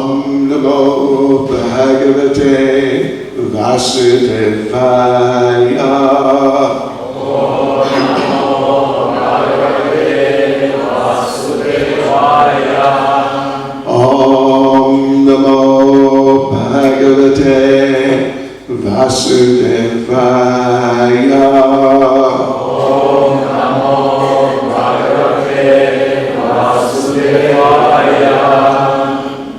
Namo Bhagavate Vasudevaya. Om Namo Bhagavate Vasudevaya. Om Namo Bhagavate Vasudevaya.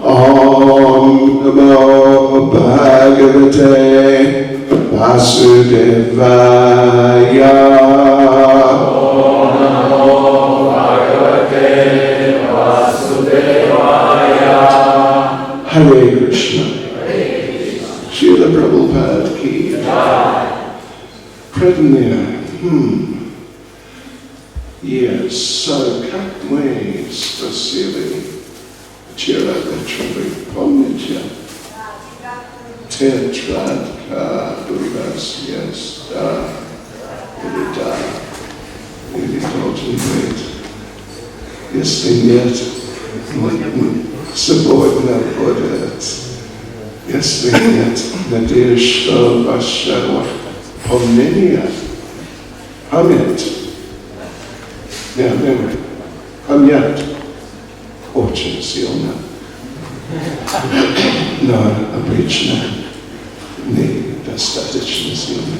Om Namo Bhagavate Vasudevaya. Hare Krishna. Srila Prabhupada ki. Pradnya. Yes, so как мы спросили вчера вечером, помните? Тетрадка у вас есть, да? Или да? Или должен быть? Если нет, сегодня будет. Если нет, надеюсь, что ваше помнение, память, память очень сильно, но обычно недостаточно сильно.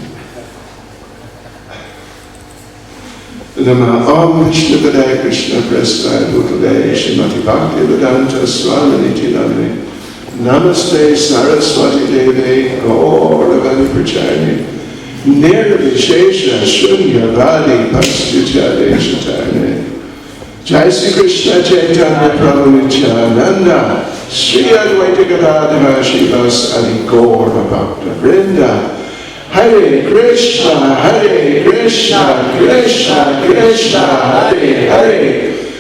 Om Vishnupadaya Krishna Prasthaya Bhutale Shrimati Bhaktivedanta Swami Nitьянанда Namaste Saraswati Deve Gopal Prachani Nirvishesha Shunyavadi Pastuchade Shatane Jai Sri Krishna Chaitanya Prabhu Nitьянанда Sri Advaita Gadadhara Shivas Adi Gaura Bhakta Vrinda Hare Krishna, Krishna Krishna, Hare Hare,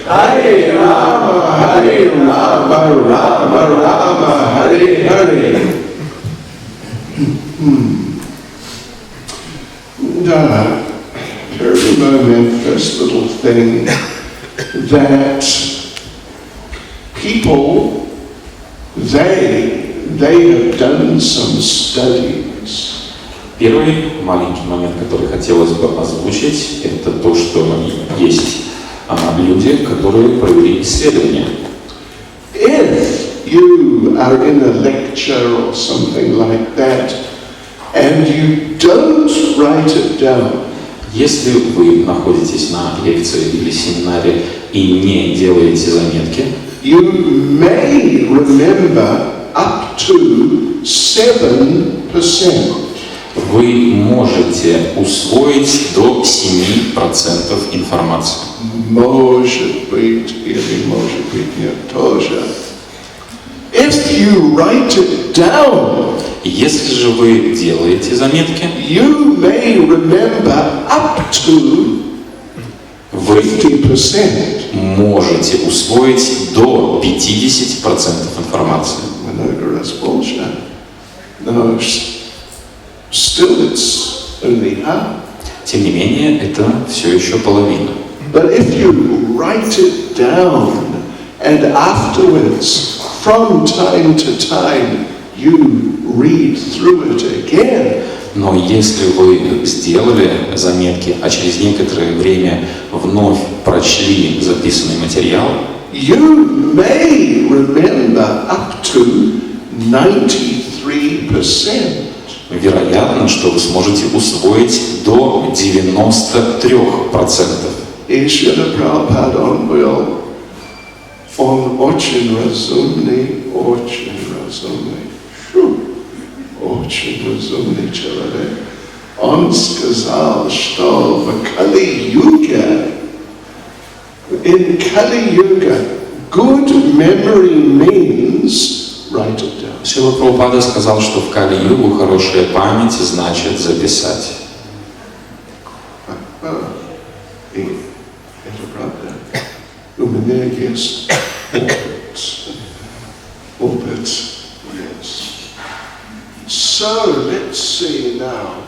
Hare Rama, Rama Rama, Hare Hare. Very moment, first little thing, that people, they have done some studies. Первый маленький момент, который хотелось бы озвучить, это то, что есть люди, которые провели исследования. If you are in a lecture or something like that, and you don't write it down, если вы находитесь на лекции или семинаре и не делаете заметки, you may remember up to 7%. Вы можете усвоить до 7% информации. Может быть, или может быть нет тоже. If you write it down, если же вы делаете заметки, you may remember up to 50%. Можете усвоить до 50% информации. Still it's only half. Тем не менее, это все еще половина. But if you write it down and afterwards, from time to time, you read through it again. Но если вы сделали заметки, а через некоторое время вновь прочли записанный материал, you may remember up to 93%. Вероятно, что вы сможете усвоить до 93%. И Шрила Прабхупада, он очень разумный человек. Он сказал, что в Кали-юге, in Kali-yuga, good memory means write it down. Шрила Прабхупада сказал, что в Кали-югу хорошая память значит записать. Это правда. У меня есть опыт. So let's see now.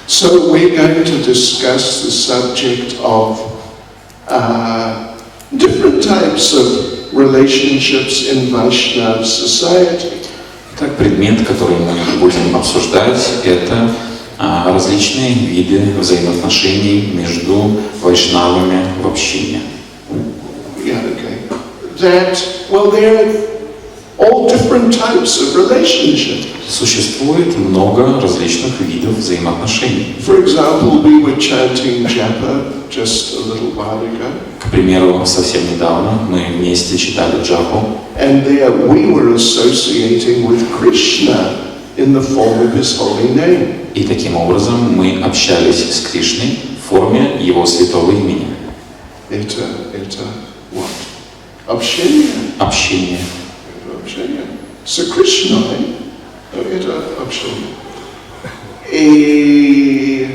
So we're going to discuss the subject of different types of relationships in Vaishnava society. Так, предмет, который мы будем обсуждать, это различные виды взаимоотношений между вайшнавами в общине. Yeah, okay. That, well, there are all different types of relationships. Существует много различных видов взаимоотношений. For example, we were chanting japa just a little while ago. К примеру, совсем недавно мы вместе читали джапу. And there we were associating with Krishna in the form of his holy name. И таким образом мы общались с Кришной в форме его святого имени. Это what? Общение. Общение. Это общение. С Кришной это общение. И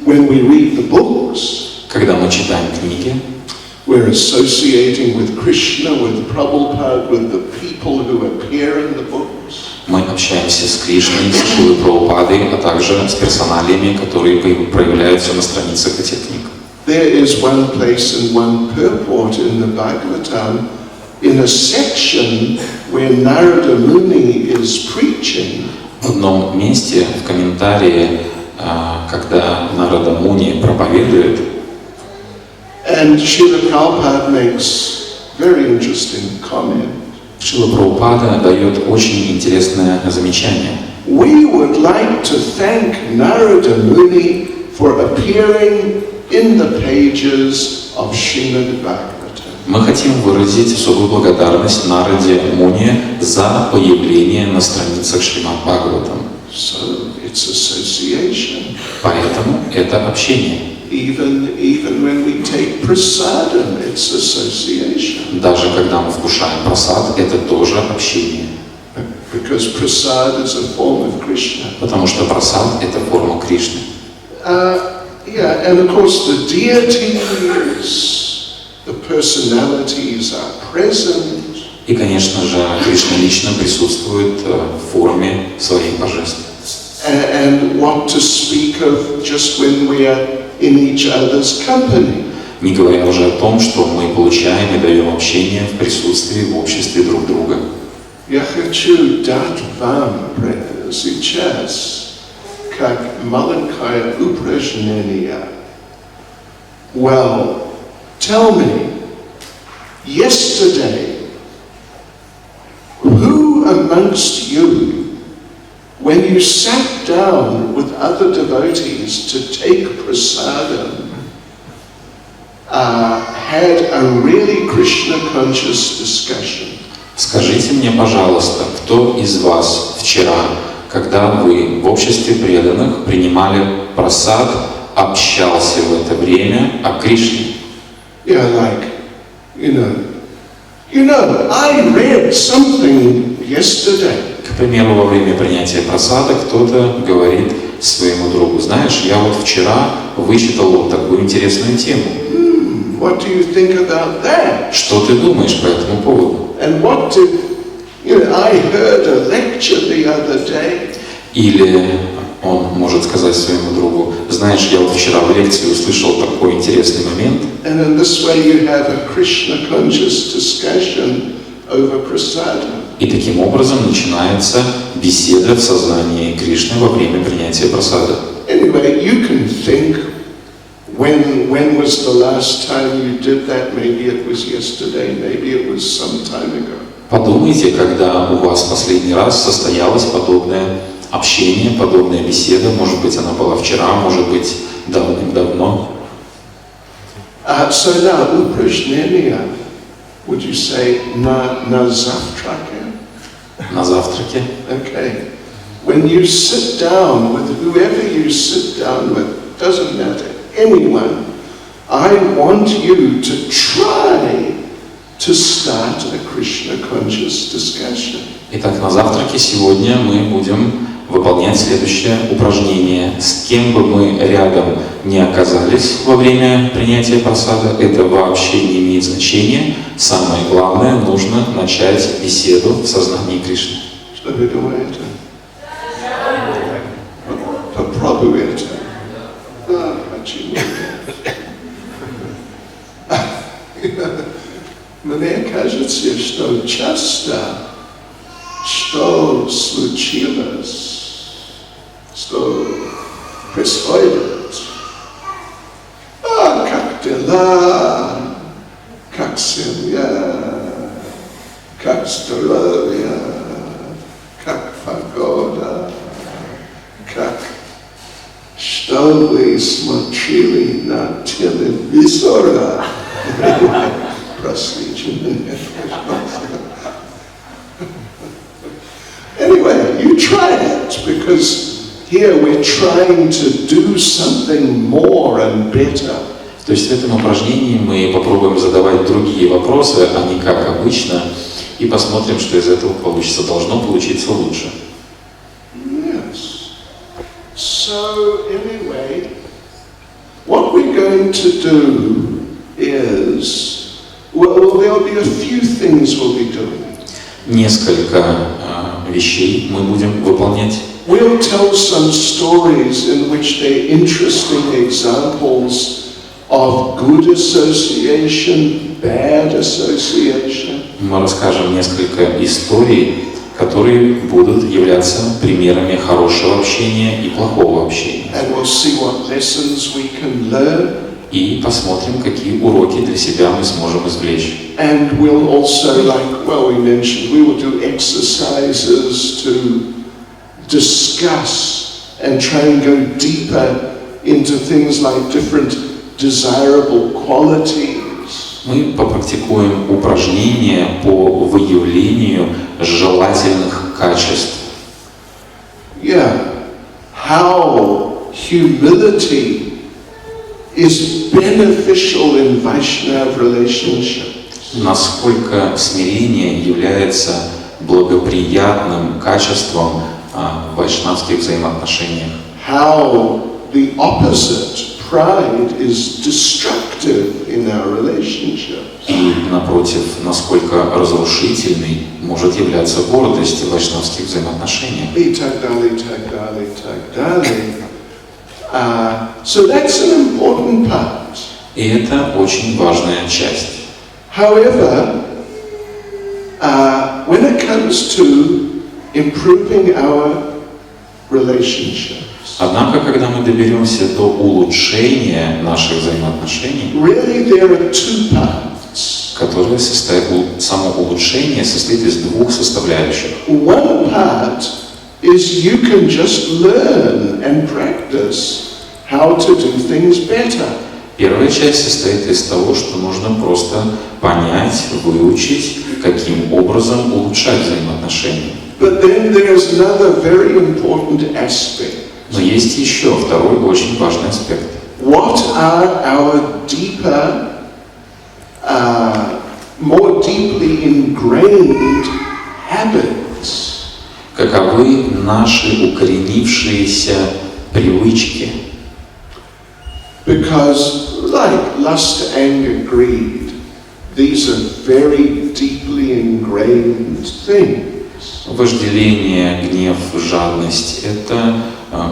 when we read the books, когда мы читаем книги, we're associating with Krishna, with Prabhupada, with the people who appear in the books. Мы общаемся с Кришной, с Шрилой Прабхупадой, а также с персоналиями, которые проявляются на страницах этих книг. There is one place and one purport in the Bhagavatam, in a section where Narada Muni is preaching. В одном месте, в комментарии, когда Нарада Муни проповедует, and Srila Prabhupada makes very interesting comment. Шрила Прабхупада дает очень интересное замечание. We would like to thank Narada Muni for appearing in the pages of Srimad Bhagavatam. Мы хотим выразить особую благодарность Нараде Муни за появление на страницах Шримад Бхагаватам. So it's association. Поэтому это общение. Even when we take prasadam, it's association. Даже когда мы вкушаем прасад, это тоже общение. Because prasad is a form of Krishna. Потому что прасад — это форма Кришны. Yeah, and of course the deities, the personalities are present. И, конечно же, Кришна лично присутствует в форме своих божеств. And what to speak of just when we are in each other's company. Не говоря уже о том, что мы получаем и даем общение в присутствии, в обществе друг друга. Я хочу дать вам сейчас как маленькое упражнение. Well, tell me, yesterday, who amongst you, when you sat down with other devotees to take prasadam, had a really Krishna-conscious discussion? Скажите мне, пожалуйста, кто из вас вчера, когда вы в обществе преданных принимали прасад, общался в это время о Кришне? Yeah, like, you know, I read something yesterday. К примеру, во время принятия прасада кто-то говорит своему другу: знаешь, я вот вчера вычитал вот такую интересную тему. What do you think about that? Что ты думаешь по этому поводу? And what did, I heard a lecture the other day. Или он может сказать своему другу: знаешь, я вот вчера в лекции услышал такой интересный момент. And in this way you have a Krishna-conscious discussion over prasadam. И таким образом начинается беседа в сознании Кришны во время принятия прасада. Anyway, you can think, when was the last time you did that? Maybe it was yesterday, maybe it was some time ago. Подумайте, когда у вас последний раз состоялось подобное общение, подобная беседа. Может быть, она была вчера, может быть, давным-давно. So now, упражнение, would you say, на завтраке? На завтраке. Okay. When you sit down with whoever you sit down with, doesn't matter, anyone, I want you to try to start a Krishna-conscious discussion. Итак, на завтраке сегодня мы будем выполнять следующее упражнение. С кем бы мы рядом не оказались во время принятия прасада, это вообще не имеет значения. Самое главное, нужно начать беседу в сознании Кришны. Что вы думаете? Попробуйте. мне кажется, что часто, что случилось, что происходит, как дела, как семья, как здоровье, как погода, как что вы смотрели на телевизоре. Простите меня, пожалуйста. Anyway, you try it, because here we're trying to do something more and better. То есть в этом упражнении мы попробуем задавать другие вопросы, а не как обычно, и посмотрим, что из этого получится. Должно получиться лучше. Yes. So anyway, what we're going to do is, well, there'll be a few things we'll be doing. Несколько вещей мы будем выполнять. We'll tell some stories in which they're interesting examples of good association, bad association. Мы расскажем несколько историй, которые будут являться примерами хорошего общения и плохого общения. And we'll see what lessons we can learn. И посмотрим, какие уроки для себя мы сможем извлечь. And we'll also, like, well, we mentioned, we will do exercises to discuss and try and go deeper into things like different desirable qualities. Мы попрактикуем упражнения по выявлению желательных качеств. Yeah, how humility is beneficial in Vaishnava relationships. Насколько смирение является благоприятным качеством в вайшнавских взаимоотношениях. How the opposite, pride, is destructive in our relationships. И, напротив, насколько разрушительной может являться гордость в вайшнавских взаимоотношениях. So that's an important part. И это очень важная часть. However, when it comes to improving our relationships, Однако, когда мы доберемся до улучшения наших взаимоотношений, really there are two parts. которое состоит, само улучшение состоит из двух составляющих. One part is you can just learn and practice how to do things better. Первая часть состоит из того, что нужно просто понять, выучить, каким образом улучшать взаимоотношения. But then there's another very important aspect. Но есть еще второй очень важный аспект. What are our deeper, more deeply ingrained habits? Каковы наши укоренившиеся привычки? Because like lust, anger, greed, these are very deeply ingrained things. Вожделение, гнев, жадность – это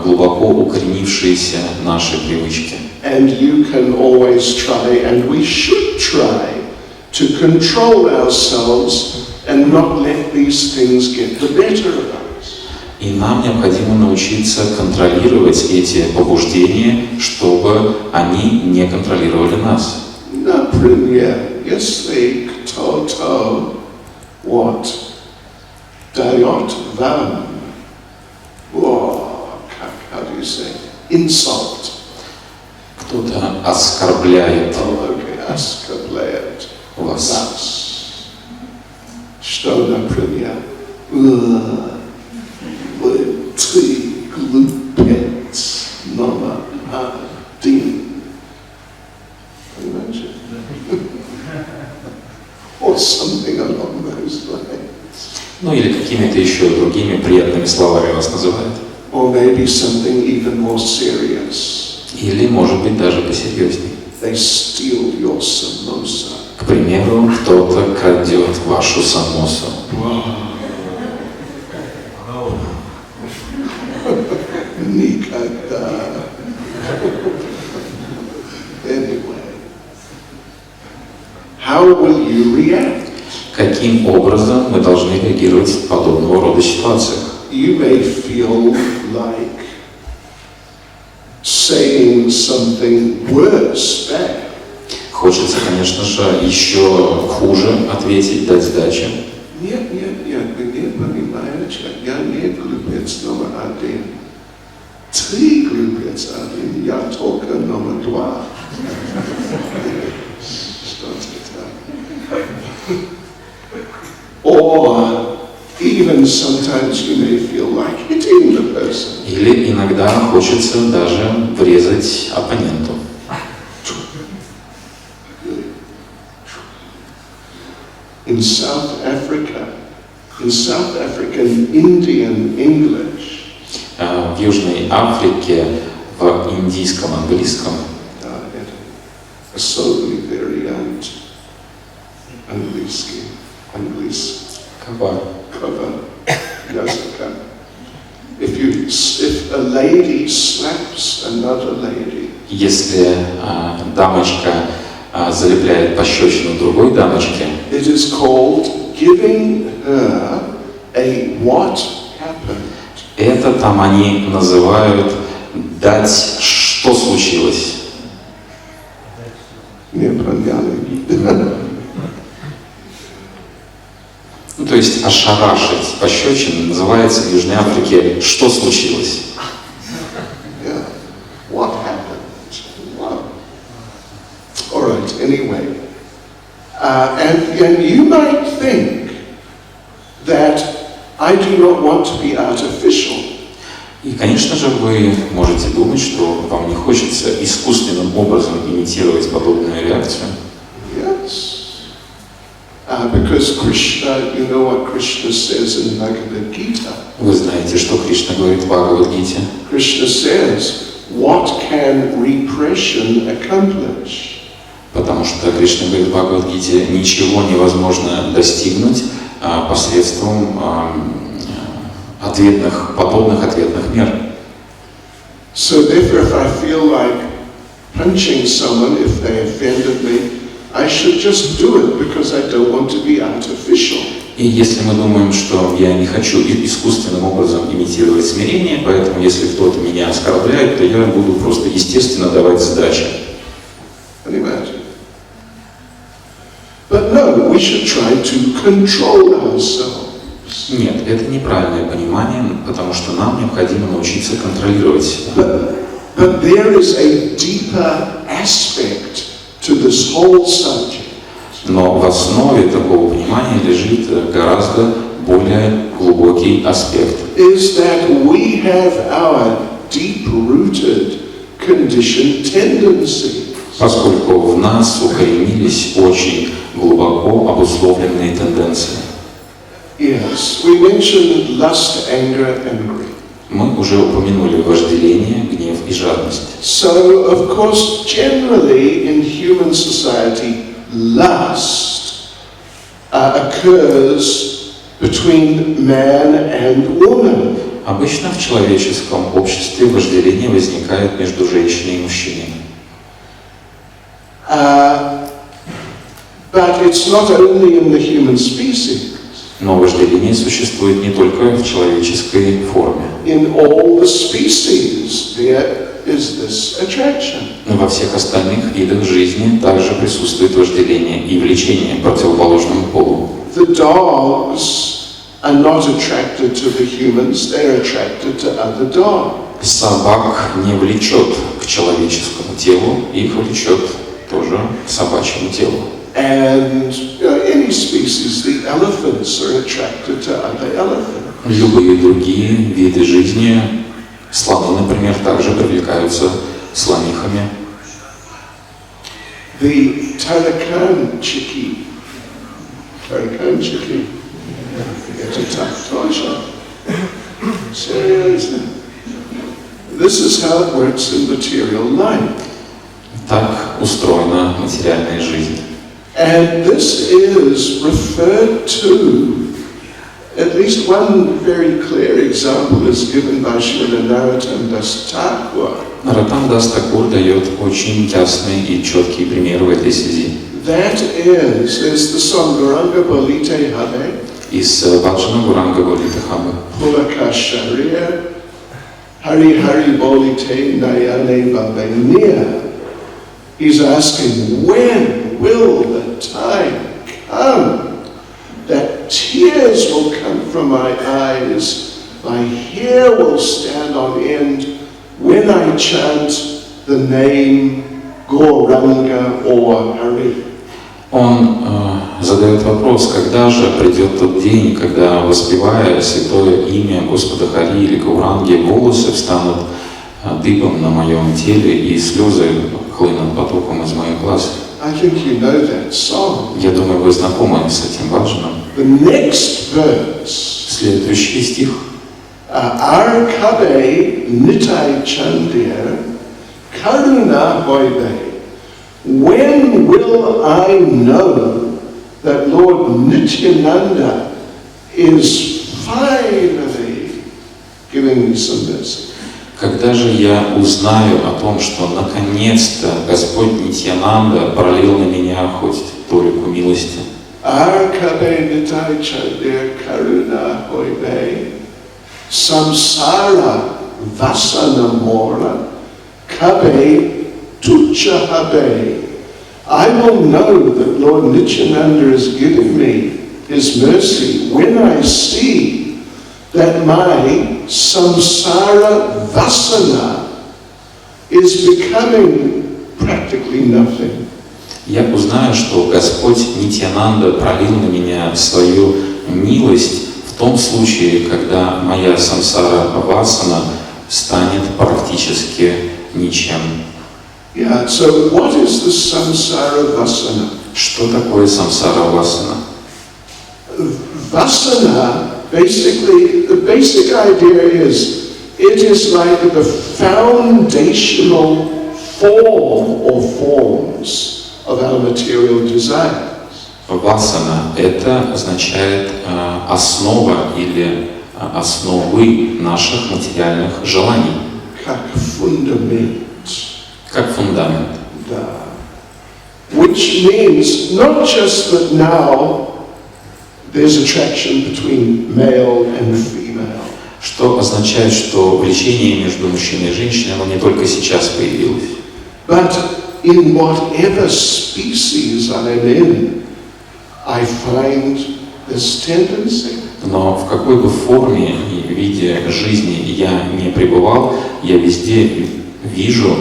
глубоко укоренившиеся наши привычки. And you can always try, and we should try, to control ourselves and not let these things get the better of us. И нам необходимо научиться контролировать эти побуждения, чтобы они не контролировали нас. Например, если кто-то дает вам, how do you say, insult. Кто-то оскорбляет Оскорбляет вас. вас. Что, например, ты глупец номер один. Понимаете? Or something along those lines. Ну или какими-то еще другими приятными словами вас называют. Or maybe something even more serious. Или, может быть, даже посерьезнее. They steal your samosa. К примеру, кто-то крадет вашу самосу. Никогда. Anyway, how will you react? Каким образом мы должны реагировать в подобного рода ситуациях? You may feel like saying something worse back. Хочется, конечно же, еще хуже ответить, дать сдачи. Нет, вы не понимаете, я не глупец номер один. Ты глупец один, я только номер два. Что-то так. Or even sometimes you may feel like hitting the person. Или иногда хочется даже врезать оппоненту. In South African Indian English, в Южной Африке, в индийском английском, особенно вариант английский, языка. If a lady slaps another lady, если дамочка залепляет пощечину другой дамочке, it is called giving her a what happened. Это там они называют дать, что случилось. Не поняли. Ну, то есть ошарашить пощечину называется в Южной Африке «что случилось?». Yeah. What happened? Wow. All right. Anyway, and you might think that I do not want to be artificial. И, конечно же, вы можете думать, что вам не хочется искусственным образом имитировать подобную реакцию. Yes. Because Krishna, you know what Krishna says in Bhagavad-gita? Вы знаете, что Кришна говорит в Бхагаватамрите? Krishna says, what can repression accomplish? Потому что Кришна говорит в Бхагаватамрите, ничего невозможно достигнуть посредством подобных ответных мер. So therefore, if I feel like punching someone if they offended me, I should just do it because I don't want to be artificial. И если мы думаем, что я не хочу искусственным образом имитировать смирение, поэтому если кто-то меня оскорбляет, то я буду просто естественно давать сдачи. Понимаете? But no, we should try to control ourselves. Нет, это неправильное понимание, потому что нам необходимо научиться контролировать себя. But there is a deeper aspect to this whole subject. Но в основе такого понимания лежит гораздо более глубокий аспект. Is that we have our deep-rooted conditioned tendencies. Поскольку в нас укоренились очень глубоко обусловленные тенденции. Yes, we mentioned lust, anger, and greed. Мы уже упомянули вожделение, гнев и жадность. So, of course, generally in human society, lust occurs between man and woman. Обычно в человеческом обществе вожделение возникает между женщиной и мужчиной. But it's not only in the human species. Но вожделение существует не только в человеческой форме. In all the species there is this attraction. Но во всех остальных видах жизни также присутствует вожделение и влечение к противоположному полу. The dogs are not attracted to the humans, they're attracted to other dogs. Собак не влечет к человеческому телу, их влечет тоже к собачьему телу. And any species, the elephants are attracted to other elephants. Любые другие виды жизни, слоны, например, также привлекаются слонихами. The Tarakan chicky, it's a tough torture. Seriously. This is how it works in material life. Так устроена материальная жизнь. And this is referred to, at least one very clear example is given by Srila Narottam Das Thakur. Нароттам Дас Такур дает очень ясный и четкий пример в этой связи. that is, there's the song Gauranga Bolite Habe, из Баджана Гуранга Болита Хабе. Pulaka Sharia, Hari Hari Bolite Nayane Babania. He's asking, when will the time come that tears will come from my eyes, my hair will stand on end when I chant the name Gauranga or Hari. Он задает вопрос, когда же придет тот день, когда, воспевая святое имя Господа Хари или Гауранги, волосы встанут дыбом на моем теле и слезы хлынут потоком из моих глаз. I think you know that song. Я думаю, вы знакомы с этим баджаном. The next verse. Следующий стих. Arkabe nitai chandir karuna hoibe. When will I know that Lord Nityananda is finally giving me some mercy? Когда же я узнаю о том, что наконец-то Господь Нитьянанда пролил на меня хоть толику милости? Arkabe nitai chandir karuna hoibe. Samsara vasana mora kabe tucha habe. I will know that Lord Nityananda is giving me His mercy when I see that my samsara vasana is becoming practically nothing. Я узнаю, что Господь Нитьянанда пролил на меня свою милость в том случае, когда моя самсара васана станет практически ничем. Yeah, so what is the samsara vasana? Что такое самсара васана? Vasana, basically, the basic idea is, it is like the foundational form or forms of our material desires. Васана – это означает основа или основы наших материальных желаний. Как фундамент. Как фундамент. Да. Which means not just that now there's attraction between male and female. Что означает, что влечение между мужчиной и женщиной, оно не только сейчас появилось. But in whatever species I'm in, I find this tendency. Но в какой бы форме и виде жизни я не пребывал, я везде вижу,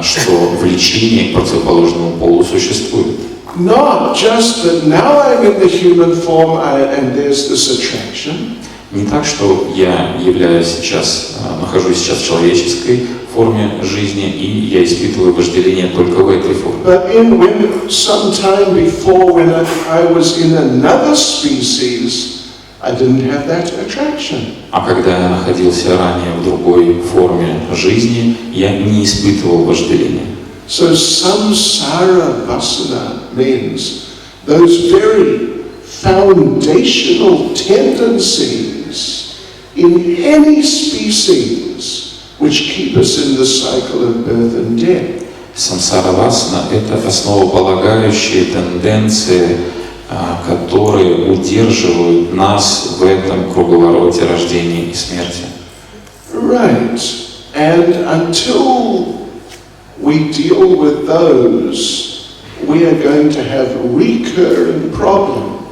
что влечение к противоположному полу существует. Not just that now I'm in the human form and there's this attraction. Не так, что я нахожусь сейчас в человеческой форме жизни, и я испытываю вожделение только в этой форме. But when some time before, when I was in another species, I didn't have that attraction. А когда я находился ранее в другой форме жизни, я не испытывал вожделения. So samsara vasana means those very foundational tendencies in any species which keep us in the cycle of birth and death. Самсара васана – это основополагающие тенденции, которые удерживают нас в этом круговороте рождения и смерти. Right. And until we deal with those, we are going to have recurring problems.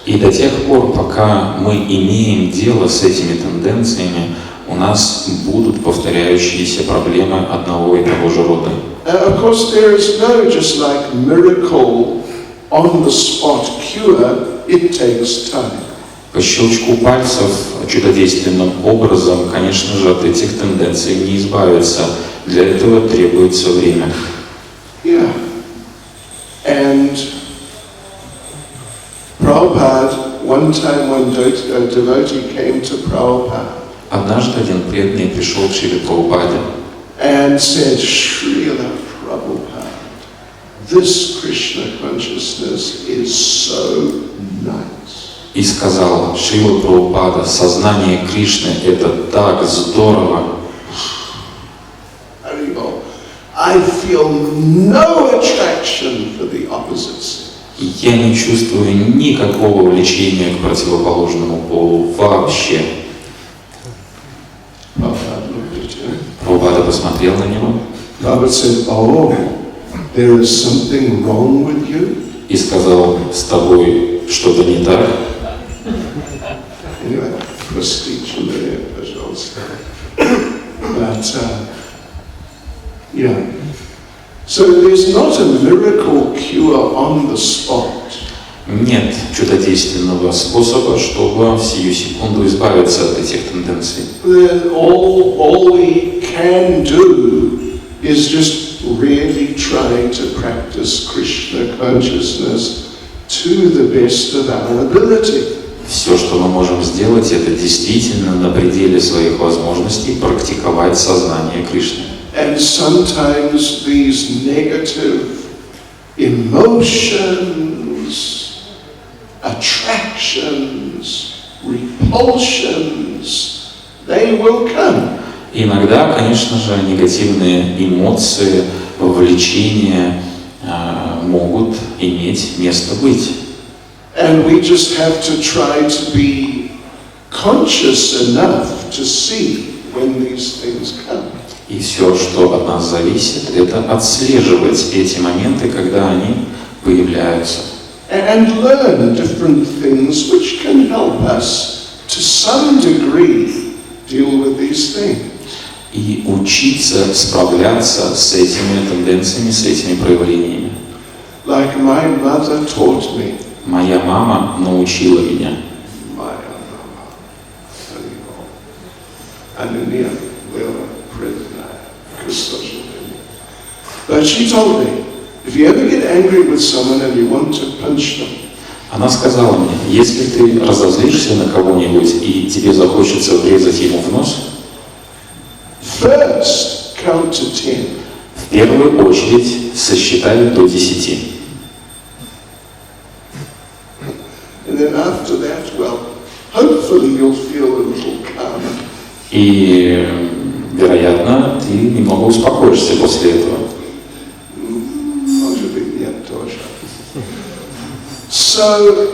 И до тех пор, пока мы имеем дело с этими тенденциями, у нас будут повторяющиеся проблемы одного и того же рода. Of course, there is no just like miracle on-the-spot cure. It takes time. По щелчку пальцев, чудодейственным образом, конечно же, от этих тенденций не избавиться. Для этого требуется время. Yeah. And Prabhupada, one time one devotee came to Prabhupada. Однажды один преданный пришел к Шриле Прабхупаде and said, Srila Prabhupada, this Krishna consciousness is so nice. И сказал: Шрила Прабхупада, сознание Кришны — это так здорово. I feel no attraction for the opposites. Я не чувствую никакого влечения к противоположному полу вообще. Прабхупада посмотрел на него. Prabhupada said, "Oh, there is something wrong with you." И сказал: с тобой что-то не так. Anyway, prestige, пожалуйста. But yeah. So there's not a miracle cure on the spot. Нет чудодейственного способа, чтобы в сию секунду избавиться от этих тенденций. All we can do is just really try to practice Krishna consciousness to the best of our ability. Все, что мы можем сделать, это действительно на пределе своих возможностей практиковать сознание Кришны. And sometimes these negative emotions, attractions, repulsions, they will come. Иногда, конечно же, негативные эмоции, влечения могут иметь место быть. And we just have to try to be conscious enough to see when these things come. И все, что от нас зависит, это отслеживать эти моменты, когда они появляются. And learn different things which can help us to some degree deal with these things. И учиться справляться с этими тенденциями, с этими проявлениями. Like my mother taught me. Моя мама научила меня. But she told me, if you ever get angry with someone and you want to punch them, она сказала мне, если ты разозлишься на кого-нибудь и тебе захочется врезать ему в нос, first count to 10. В первую очередь сосчитай до 10. And then after that, well, hopefully you'll feel a little calmer. И, вероятно, ты немного успокоишься после этого. Может быть, нет тоже. So,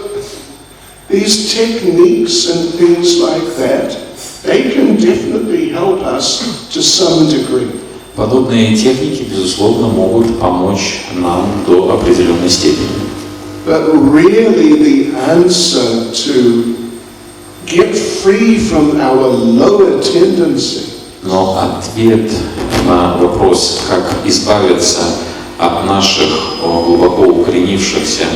these techniques and things like that, they can definitely help us to some degree. Подобные техники, безусловно, могут помочь нам до определенной степени. But really the answer to get free from our lower tendency. Но ответ на вопрос, как избавиться от наших глубоко укоренившихся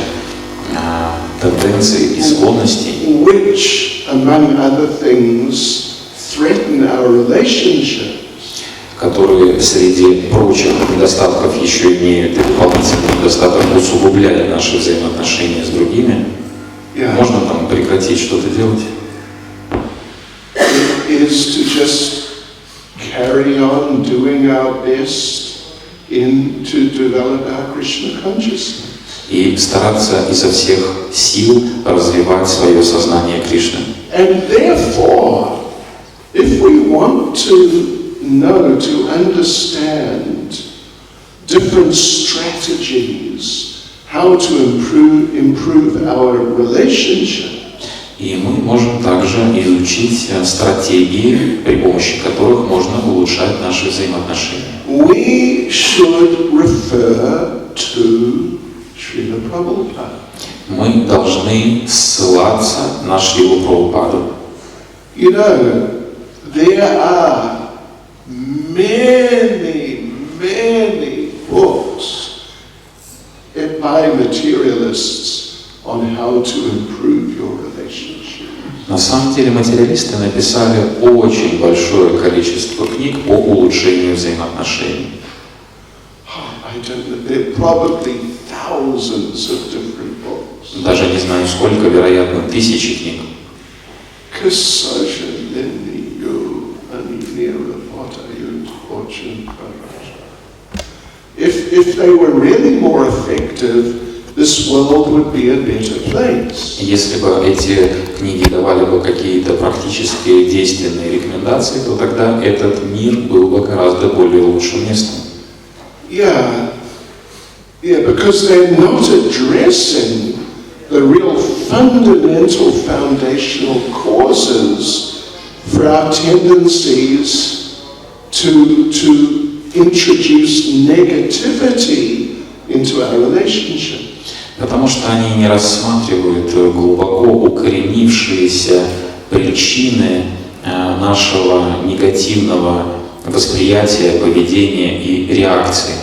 тенденций и склонностей, Which, among other things, threaten our relationship. которые среди прочих недостатков еще имеют и дополнительный недостаток усугубляя наши взаимоотношения с другими, можно там прекратить что-то делать? Is to just carry on doing our best to develop our Krishna consciousness. И стараться изо всех сил развивать свое сознание Кришны. And therefore, if we want to know, to understand different strategies, how to improve our relationship. И мы можем также изучить стратегии, при помощи которых можно улучшать наши взаимоотношения. We should refer to Srila Prabhupada. Мы должны ссылаться на Шрилу Прабхупаду. You know, there are many books by materialists on how to improve your relationship. На самом деле материалисты написали очень большое количество книг по улучшению взаимоотношений. I don't know, there are probably thousands of different books. Даже не знаю сколько, вероятно, тысячи книг. If they were really more effective, this world would be a better place. Если бы эти книги давали бы какие-то практические действенные рекомендации, то тогда этот мир был бы гораздо более лучшим местом. Yeah, because they're not addressing the real fundamental foundational causes for our tendencies to introduce negativity into our relationship. Потому что они не рассматривают глубоко укоренившиеся причины нашего негативного восприятия, поведения и реакции,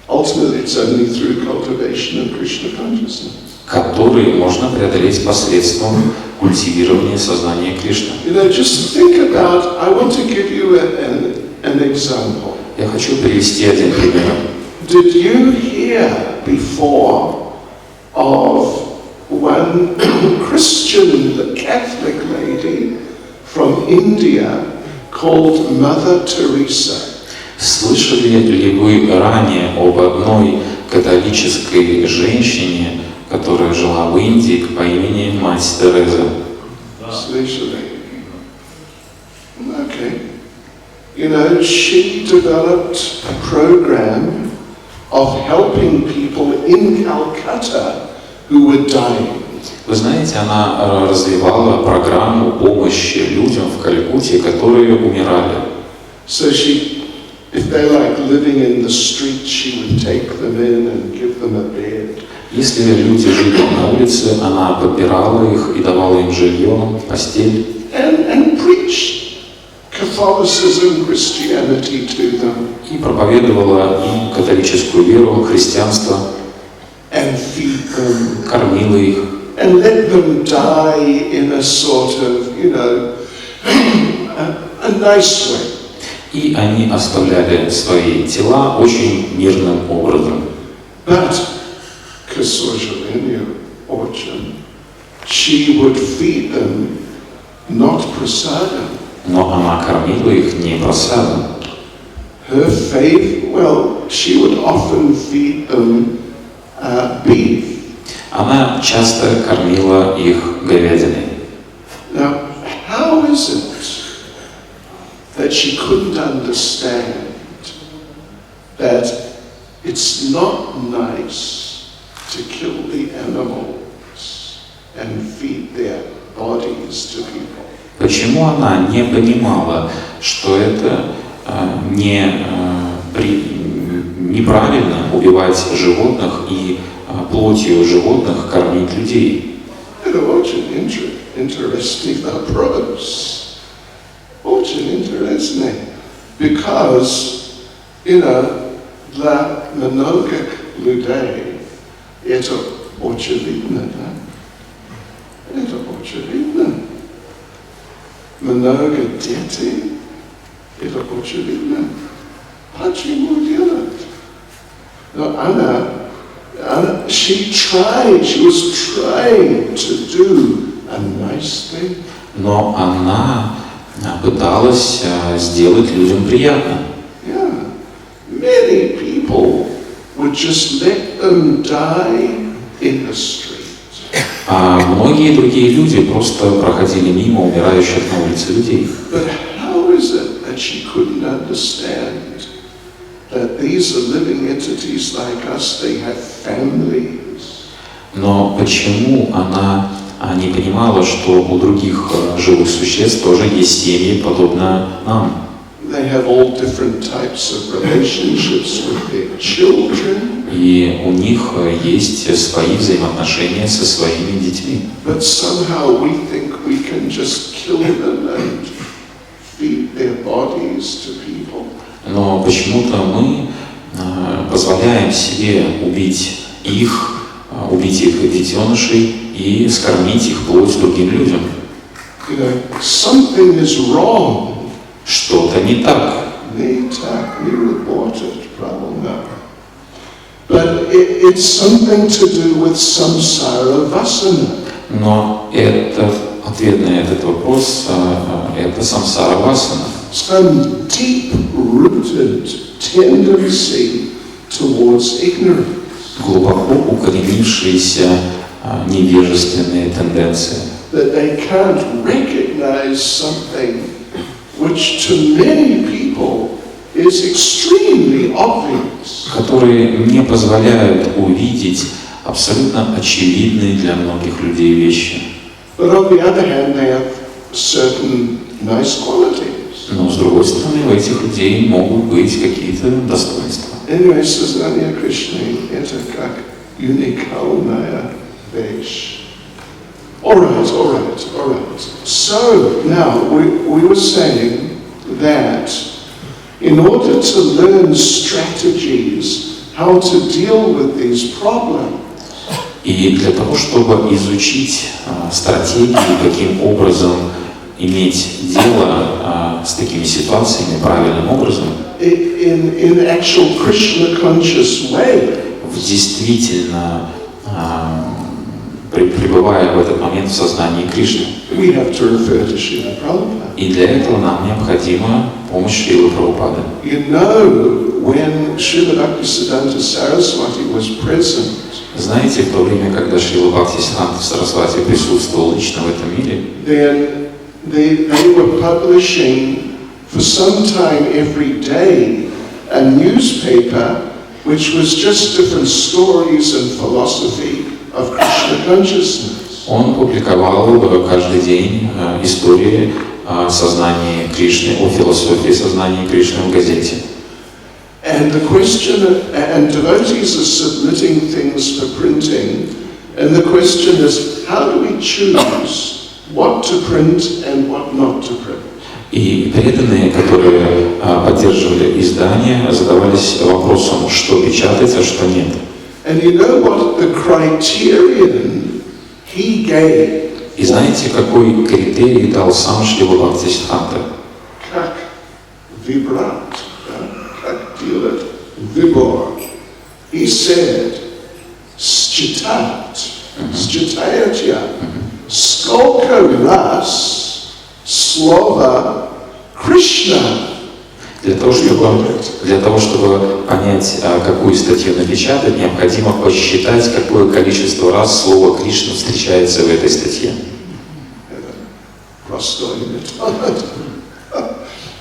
Ultimately, it's only through cultivation of Krishna consciousness. которые можно преодолеть посредством культивирования сознания Кришны. Just think about, I want to give you an example. Я хочу привести один пример. Did you hear before of one Christian Catholic lady from India called Mother Teresa? Слышали ли вы ранее об одной католической женщине, которая жила в Индии по имени Мать Тереза? Слышали. Okay. She developed a program of helping people in Calcutta who were dying. Вы знаете, она развивала программу помощи людям в Калькутте, которые умирали. So if they like living in the street, she would take them in and give them a bed. Если люди жили на улице, она подбирала их и давала им жилье, постель. And preached Catholicism, Christianity to them. И проповедовала им католическую веру, христианство. And feed them. Кормила их. And let them die in a sort of, a nice way. И они оставляли свои тела очень мирным образом. But, к сожалению, очень, she would feed them not prasadam. Но она кормила их не просадом. Her faith, she would often feed them beef. Она часто кормила их говядиной. Now, how is it that she couldn't understand that it's not nice to kill the animals and feed their bodies to people? Почему она не понимала, что это неправильно убивать животных и плотью животных кормить людей? Это очень интересный вопрос. Очень интересный. Because, для многих людей это очевидно, да? Это очевидно. Много детей, это очевидно. Почему делать? Но she was trying to do a nice thing. Но она пыталась сделать людям приятно. Yeah. Many people would just let them die in the street. А многие другие люди просто проходили мимо умирающих на улице людей. But how is it that she couldn't understand that these are living entities like us, they have families? Но почему она не понимала, что у других живых существ тоже есть семьи, подобно нам? They have all different types of relationships with their children. И у них есть свои взаимоотношения со своими детьми. But somehow we think we can just kill them and feed their bodies to people. Но почему-то мы позволяем себе убить их детенышей и скормить их плоть другим людям. Something is wrong. Что-то не так. But it's something to do with samsara vasana. Но это ответ на этот вопрос, это самсара васана. Some deep-rooted tendency towards ignorance. Глубоко укоренившиеся невежественные тенденции. That they can't recognize something which to many people is extremely obvious. которые не позволяют увидеть абсолютно очевидные для многих людей вещи. But on the other hand, they have certain nice qualities. Но с другой стороны, у этих людей могут быть какие-то достоинства. Anyway, сознание Кришны — это как уникальная вещь. All right. So now we were saying that in order to learn strategies how to deal with these problems. И для того, чтобы изучить стратегии, каким образом иметь дело с такими ситуациями правильным образом, in actual Krishna conscious way, в действительно пребывая в этот момент в сознании Кришны. We have to refer to Srila Prabhupada. И для этого нам необходима помощь Шрилы Прабхупады. You know, when Srila Bhaktivеданта Saraswati was present, знаете, в то время, когда Шрила Бхактиведанта Сарасвати присутствовал лично в этом мире, then they were publishing for some time every day a newspaper which was just different stories and philosophy of Krishna consciousness. Он публиковал каждый день истории о сознании Кришны, о философии сознания Кришны в газете. And the question, and devotees are submitting things for printing, and the question is, how do we choose what to print and what not to print? И преданные, которые поддерживали издание, задавались вопросом, что печатать, а что нет. And you know what the criterion he gave? И знаете, какой критерий дал сам Шрила Бхактиведанта? Как вибрат, как делать вибор. He said, считать, считаете, сколько раз слово Кришна. Для того, чтобы понять, какую статью напечатать, необходимо посчитать, какое количество раз слово Кришна встречается в этой статье.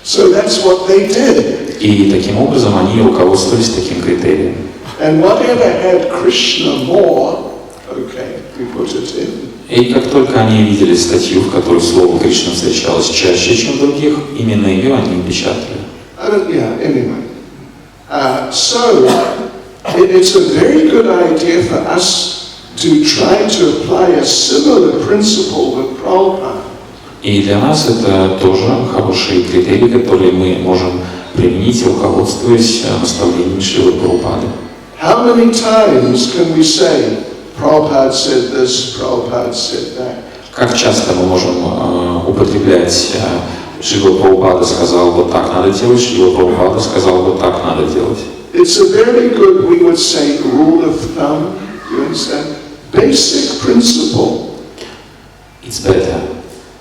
So that's what they did. И таким образом они руководствовались таким критерием. And whatever had Krishna more, okay, we put it in. И как только они видели статью, в которой слово Кришна встречалось чаще, чем в других, именно ее они печатали. Anyway. So, it's a very good idea for us to try to apply a similar principle with Prabhupada. И для нас это тоже хорошие критерии, которые мы можем применить, руководствуясь наставлениями Шрилы Прабхупады. How many times can we say, Prabhupada said this, Prabhupada said that? Как часто мы можем употреблять Шрила Прабхупада сказал, вот так надо делать, Шрила Прабхупада сказал, вот так надо делать. It's a very good, we would say, rule of thumb, you understand? Basic principle. It's better.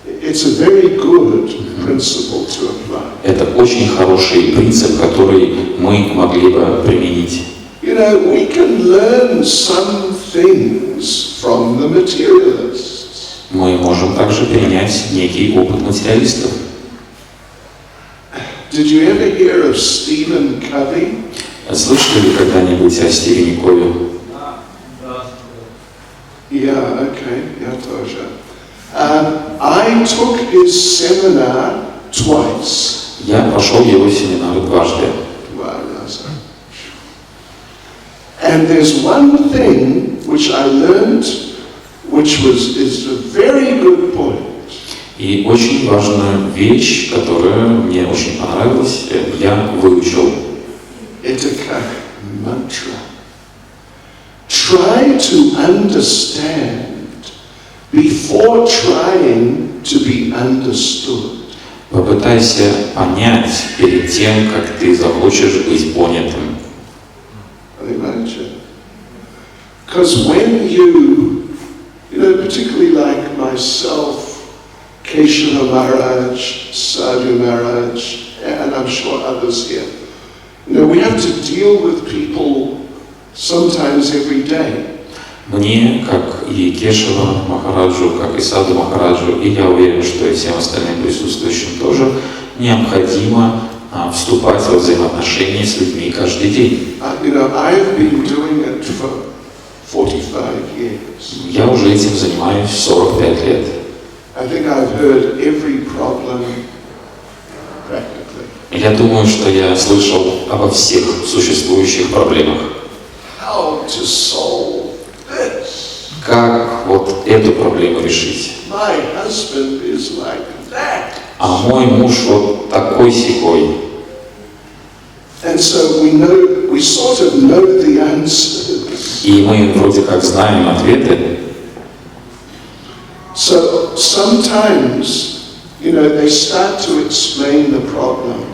It's a very good principle to apply. Это очень хороший принцип, который мы могли бы применить. You know, we can learn some things from the materialists. Мы можем также принять некий опыт материалистов. Did you ever hear of Stephen Covey? Слышали ли когда-нибудь о Стивене Кови? Yeah, okay, я тоже. I took his seminar twice. Я прошел его семинары дважды. And there's one thing which I learned, which is a very good point. И очень важную вещь, которая мне очень понравилась, я выучил. Это как мантра. Try to understand before trying to be understood. Попытайся понять перед тем, как ты захочешь быть понятым. Because when you know, particularly like myself, Keshava Maharaj, Sadhu Maharaj, and I'm sure others here, you know, we have to deal with people sometimes every day. Мне, как и Кешава Махараджу, как и Садху Махараджу, и я уверен, что и всем остальным присутствующим тоже, необходимо вступать во взаимоотношения с людьми каждый день. You know, I've been doing it for 45 years. Я уже этим занимаюсь 45 лет. I think I've heard every problem practically. Я думаю, что я слышал обо всех существующих проблемах. How to solve this? Как вот эту проблему решить? My husband is like that. А мой муж вот такой-сякой. And so we sort of know the answers. И мы вроде как знаем ответы. So sometimes, you know, they start to explain the problem.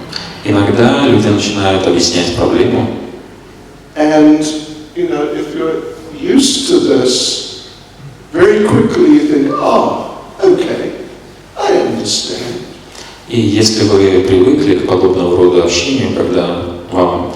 Иногда люди начинают объяснять проблему. And, you know, if you're used to this, very quickly you think, oh, okay, I understand. И если вы привыкли к подобного рода общению, когда вам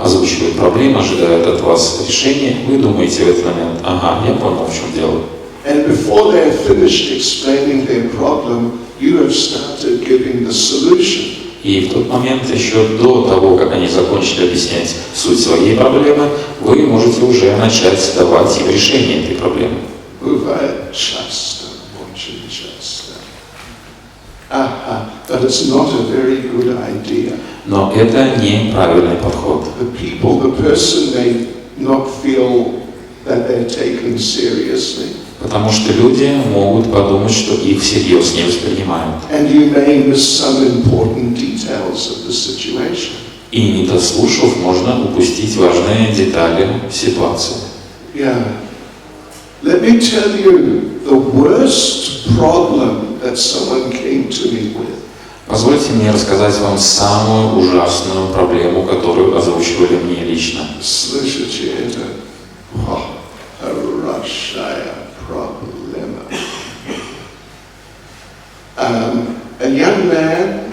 озвучивают проблемы, ожидают от вас решения, вы думаете в этот момент, ага, я понял, в чем дело. And before they're finished explaining their problem, you have started giving the solution. И в тот момент, еще до того, как они закончили объяснять суть своей проблемы, вы можете уже начать давать им решение этой проблемы. Bhakti Chайтанья But it's not a very good idea. Но это неправильный подход. The person may not feel that they're taken seriously. Потому что люди могут подумать, что их всерьез не воспринимают. And you may miss some important details of the situation. И не дослушав, можно упустить важные детали ситуации. Yeah. Let me tell you the worst problem that someone came to me with. Позвольте мне рассказать вам самую ужасную проблему, которую озвучивали мне лично. Слышите это? Хорошая проблема. A young man,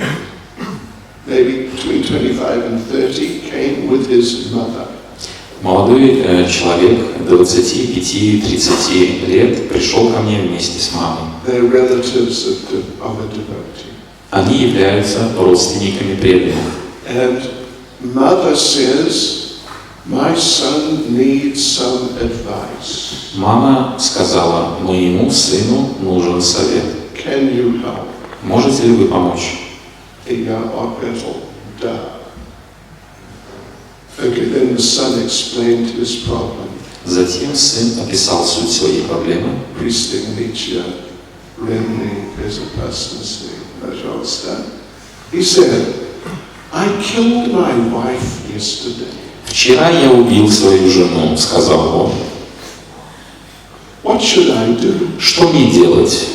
maybe between 25 and 30, came with his mother. Молодой человек, 25-30 лет, пришел ко мне вместе с мамой. They're relatives of a devotee. Они являются родственниками преданных. And mother says, my son needs some advice. Мама сказала, моему сыну нужен совет. Can you help? Можете ли вы помочь? Я ответил, да. Okay, then the son explained his problem. Затем сын описал суть своей проблемы. Пристегните ремни безопасности, пожалуйста. He said, I killed my wife yesterday. Вчера я убил свою жену, сказал он. What should I do? Что мне делать?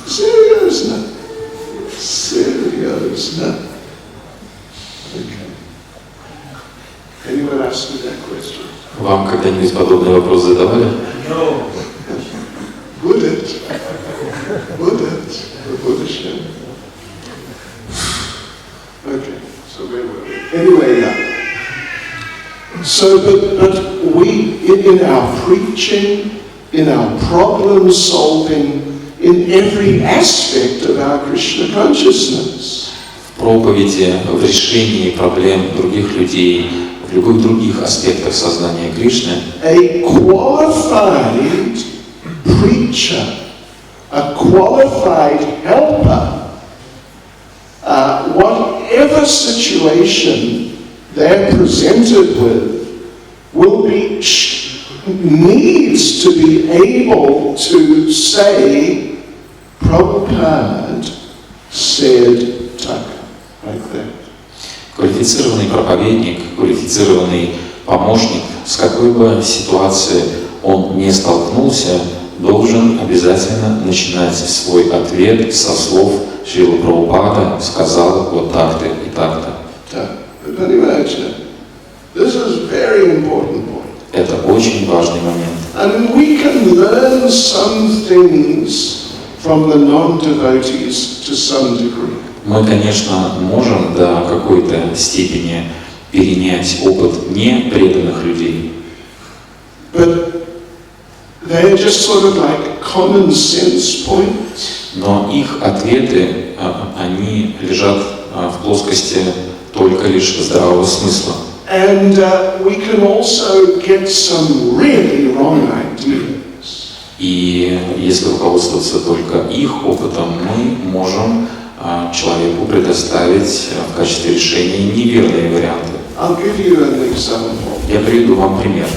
Серьезно? Серьезно? Okay. Anyone ask me that question? Вам когда-нибудь подобный вопрос задавали? No. Будет. Будет. Будущее. Okay. So where were we? Anyway, yeah. So, but we, in our preaching, in our problem solving, in every aspect of our Krishna consciousness, В проповеди, в решении проблем других людей, в любых других аспектах сознания Кришны, a qualified preacher, a qualified helper, whatever situation they're presented with, will be needs to be able to say, Prabhupada said tak, like that. квалифицированный проповедник, квалифицированный помощник, с какой бы ситуацией он не столкнулся, должен обязательно начинать свой ответ со слов Шрила Прабхупада сказал вот так-то и так-то. This is very important point. Это очень важный момент. And we can learn some things from the non-devotees to some degree. Мы, конечно, можем до какой-то степени перенять опыт непреданных людей. But they're just sort of like common sense points. Но их ответы, они лежат в плоскости только лишь здравого смысла. And we can also get some really wrong ideas. И если руководствоваться только их опытом, мы можем человеку предоставить в качестве решения неверные варианты. I'll give you an example. Я приведу вам пример.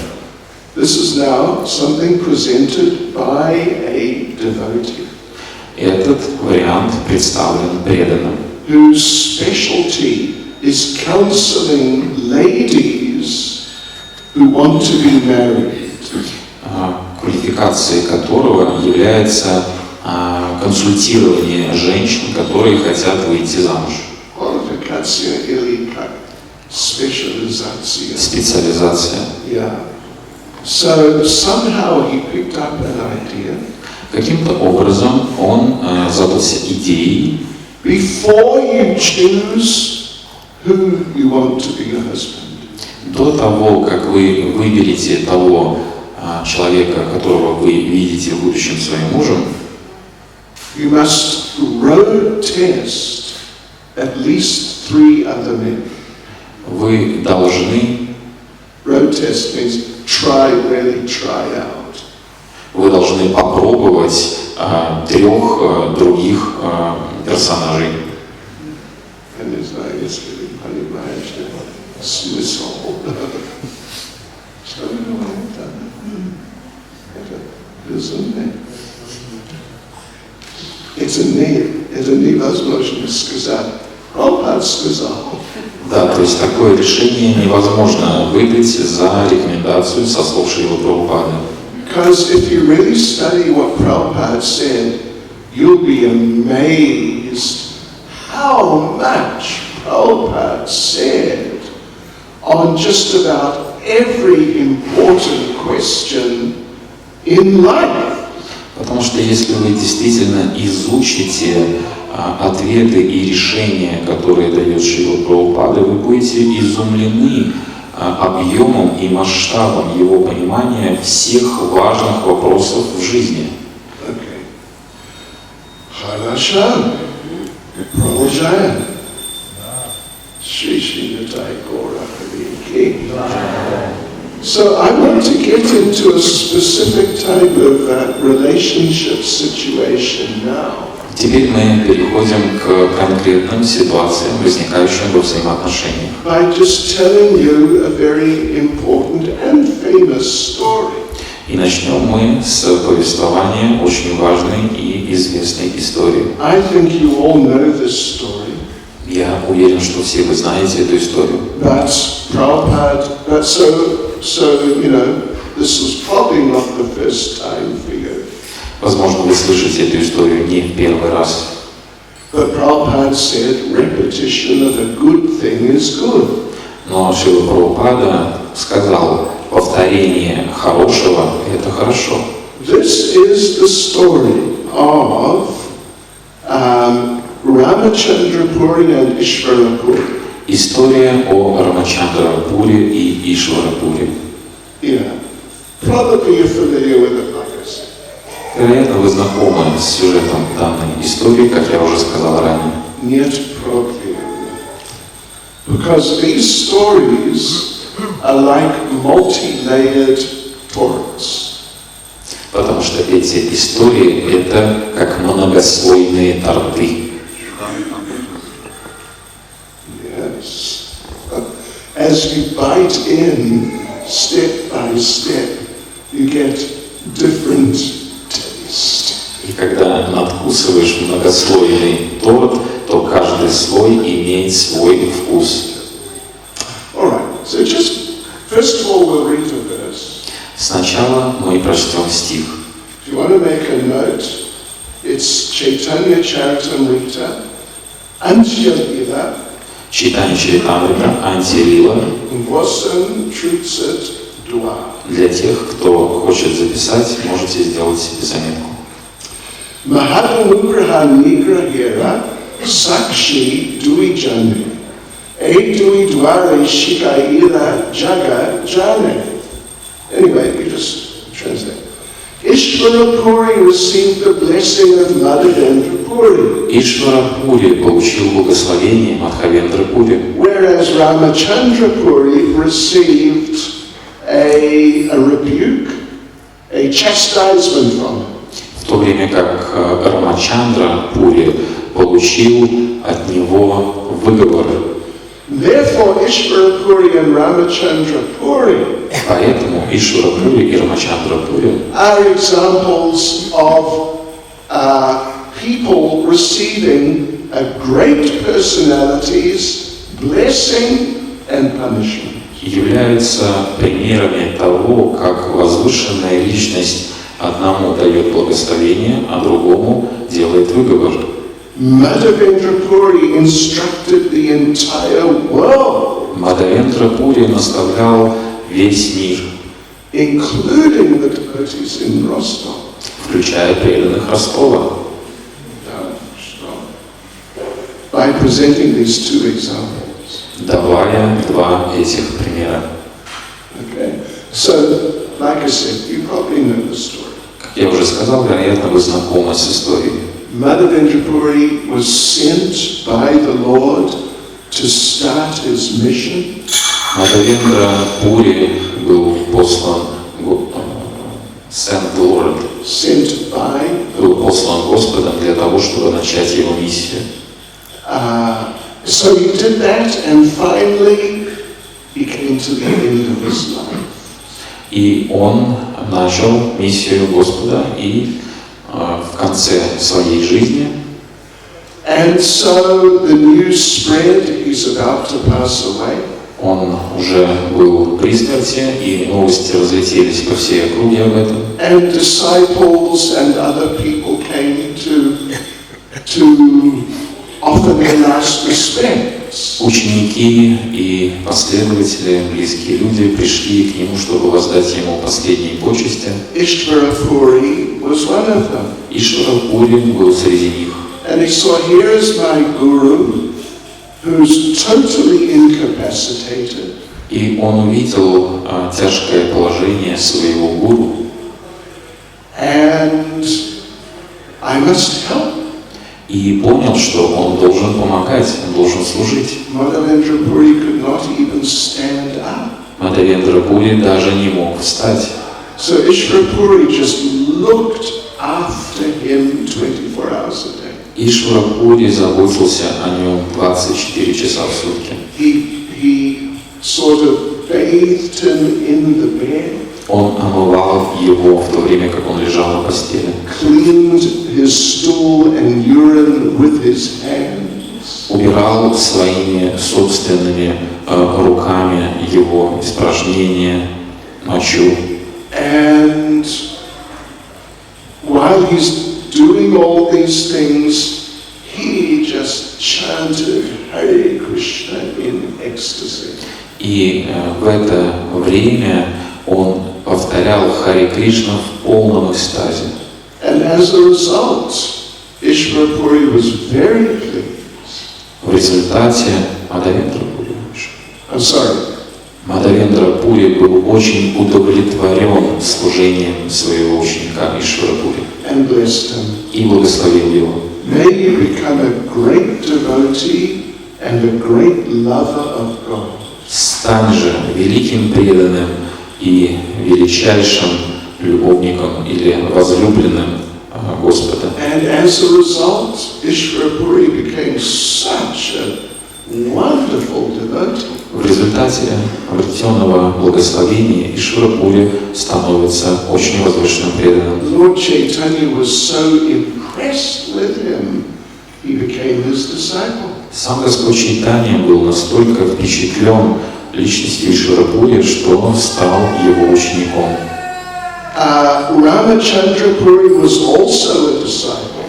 This is now something presented by a devotee. Этот вариант представлен преданным, whose specialty is counseling ladies who want to be married. квалификацией которого является консультирование женщин, которые хотят выйти замуж. Специализация. Yeah. So somehow he picked up an idea. Каким-то образом он задался идеей. Before you choose who you want to be your husband. До того, как вы выберете того человека, которого вы видите в будущем своим мужем, you must road test at least 3 other men. Вы должны road test means really try out. Вы должны попробовать 3 других персонажей. Я не знаю, если вы понимаете смысл. Что вы говорите? Это безумие. Это невозможно сказать. Прабхупада сказал. Да, то есть такое решение невозможно выдать за рекомендацию со слов Шрилы Прабхупады. Because if you really study what Prabhupada said, you'll be amazed how much Prabhupada said on just about every important question in life. Потому что если вы действительно изучите ответы и решения, которые дает Шрила Прабхупада, вы будете изумлены объемом и масштабом его понимания всех важных вопросов в жизни. Хорошо. Продолжаем. So I want to get into a specific type of relationship situation now. Теперь мы переходим к конкретным ситуациям, возникающим во взаимоотношениях. By just telling you a very important and famous story. И начнем мы с повествования очень важной и известной истории. I think you all know this story. Я уверен, что все вы знаете эту историю. But Prabhupada, so you know, this is probably not the first time for you. Возможно, вы слышите эту историю не в первый раз. But Prabhupada said repetition of a good thing is good. Но Шрила Прабхупада сказал, повторение хорошего – это хорошо. This is the story of Ramachandrapuri and Ishvarapuri. История о Рамачандрапуре и Ишварапуре. Yeah. Probably you're familiar with it, like I said. Вероятно, вы знакомы с сюжетом данной истории, как я уже сказал ранее. Нет проблем. Because these stories are like multi-layered torts. Потому что эти истории – это как многослойные торты. Yes. As you bite in, step by step, you get different taste. И когда надкусываешь многослойный торт, то каждый слой имеет свой вкус. All right. So just first of all, we'll read a verse. Сначала мы прочтем стих. If you want to make a note, it's Chaitanya Charitamrita, Antya-lila, Чайтанья Чаритамрита, Антия-лила, 8 тридцать два. Для тех, кто хочет записать, можете сделать себе заметку. Mahadanugраха ниграхера сакши дуиджане, дуидваре шикаила джага джане. Anyway, you just translate. Ishvarapuri received the blessing of Madhavendra-puri, Ишварапури получил благословение Мадхавендра-пури, whereas Ramachandra-puri received a rebuke, a chastisement from him. в то время как Рамачандра-пури получил от него выговор. Therefore, Ishvarapuri and Ramachandra-puri Поэтому Ишварапури и Рамачандра-пури are examples of people receiving great personalities, blessing and punishment. являются примерами того, как возвышенная личность одному дает благословение, а другому делает выговор. Madhavendra-puri instructed the entire world, Мадхавендра-пури наставлял весь мир, including the devotees in Rostov. включая преданных Ростова, By presenting these two examples. давая два этих примера. Okay. So, like I said, you probably know the story. Как я уже сказал, вероятно, вы знакомы с историей. Madhavendra-puri was sent by the Lord to start his mission. Мадхавендра-пури был послан, был послан Господом для того, чтобы начать его миссию. So he did that, and finally he came to the end of his life. И он начал миссию Господа, и в конце своей жизни, And so the news spread, he's about to pass away. он уже был при смерти, и новости разлетелись по всей округе об этом. And disciples and other people came to offer their last respects. Ученики и последователи, близкие люди пришли к нему, чтобы воздать ему последние почести. Ishvarapuri was one of them. Ишварапури был среди них. And he saw, here is my guru, who's totally incapacitated. И он увидел тяжкое положение своего гуру. And I must help. И понял, что он должен помогать, он должен служить. Madhavendra-puri could not even stand up. Мадхавендра-пури даже не мог встать. So Ishvarapuri just looked after him 24 hours a day. Ишварапури заботился о нем 24 часа в сутки. He sort of bathed him in the bed. Он омывал его в то время, как он лежал на постели. Cleaned his stool and urine with his hands. Убирал своими собственными руками его испражнения, мочу. And while he's doing all these things, he just chanted Hare Krishna in ecstasy. И в это время он повторял Харе Кришна в полном экстазе. And as a result, Ishvarapuri was very pleased. В результате Мадхавендра-пури был очень удовлетворен служением своего ученика Ишварапури and blessed him. И благословил его. May you become a great devotee and a great lover of God. Стань же великим преданным и величайшим любовником или возлюбленным Господа. And as a result, Ishvarapuri became such a wonderful devotee. В результате обретенного благословения Ишварапури становится очень возвышенным преданным. Lord Chaitanya was so impressed with him, he became his disciple. Сам Господь Чайтанья был настолько впечатлен личностью Ишварапури, что стал его учеником. Ramachandra-puri was also a disciple.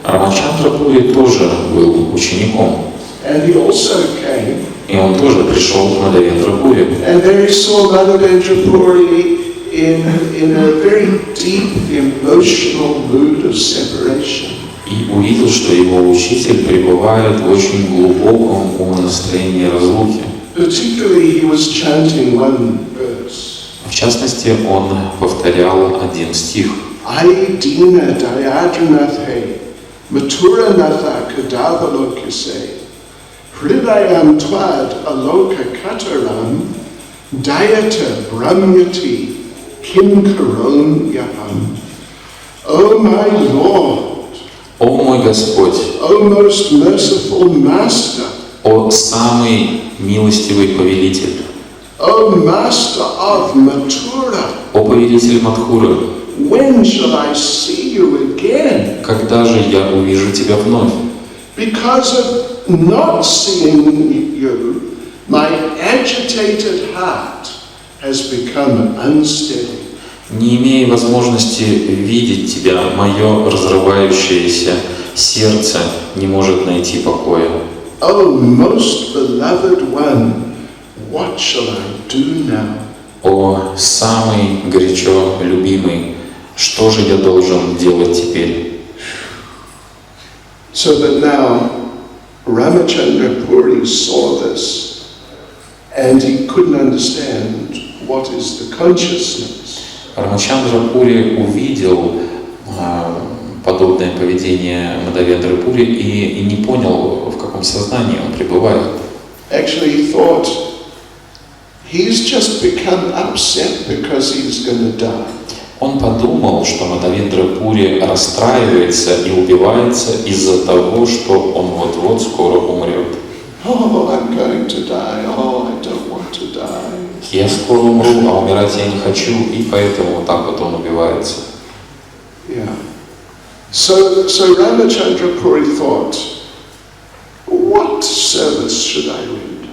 Рамачандра-пури тоже был учеником. And he also came. И он тоже пришел к Мадхавендра-пури. And there he saw Madhavendra-puri in a very deep emotional mood of separation. И увидел, что его учитель пребывает в очень глубоком умонастроении разлуки. Particularly, he was chanting one verse. В частности, он повторял один стих. Ai dina dayadranathe, matura natha kadavalokise, hridayam twad aloka kataram, dayata brahmyati, kim karon yaham. O my Lord, О мой Господь, O most merciful Master, о самый милостивый повелитель, O Master of Mathura, о повелитель Мадхуры, when shall I see you again? когда же я увижу тебя вновь? Because of not seeing you, my agitated heart has become unsteady. Не имея возможности видеть тебя, мое разрывающееся сердце не может найти покоя. O most beloved one, what shall I do now? О самый горячо любимый, что же я должен делать теперь? So that now Ramachandra Puri saw this and he couldn't understand what is the consciousness. Рамачандра Пури увидел подобное поведение Мадавендры Пури и не понял, в каком сознании он пребывает. Actually, he thought he's just become upset because he's going to die. Он подумал, что Мадавендра Пури расстраивается и убивается из-за того, что он вот-вот скоро умрет. Oh, I'm going to die. Oh, I don't want to die. Я скоро умру, а умирать я не хочу, и поэтому вот так вот он убивается. Yeah. So Ramachandra Puri thought, what service should I render?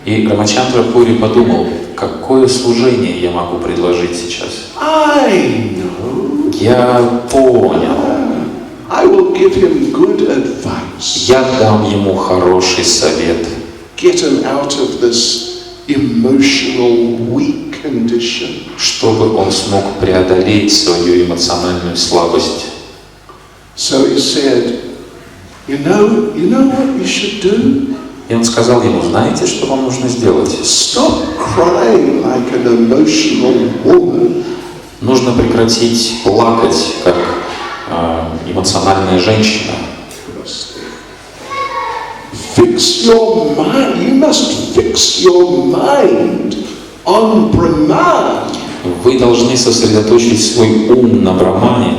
И Рамачандра Пури подумал, какое служение я могу предложить сейчас? I know. Я понял. I will give him good advice. Я дам ему хороший совет. Get him out of this emotional weak condition. Чтобы он смог преодолеть свою эмоциональную слабость. So he said, you know what you should do? И он сказал ему, знаете, что вам нужно сделать? Stop crying like an emotional woman. Нужно прекратить плакать, как эмоциональная женщина. Fix your mind. You must fix your mind on Brahman. Вы должны сосредоточить свой ум на Брахмане.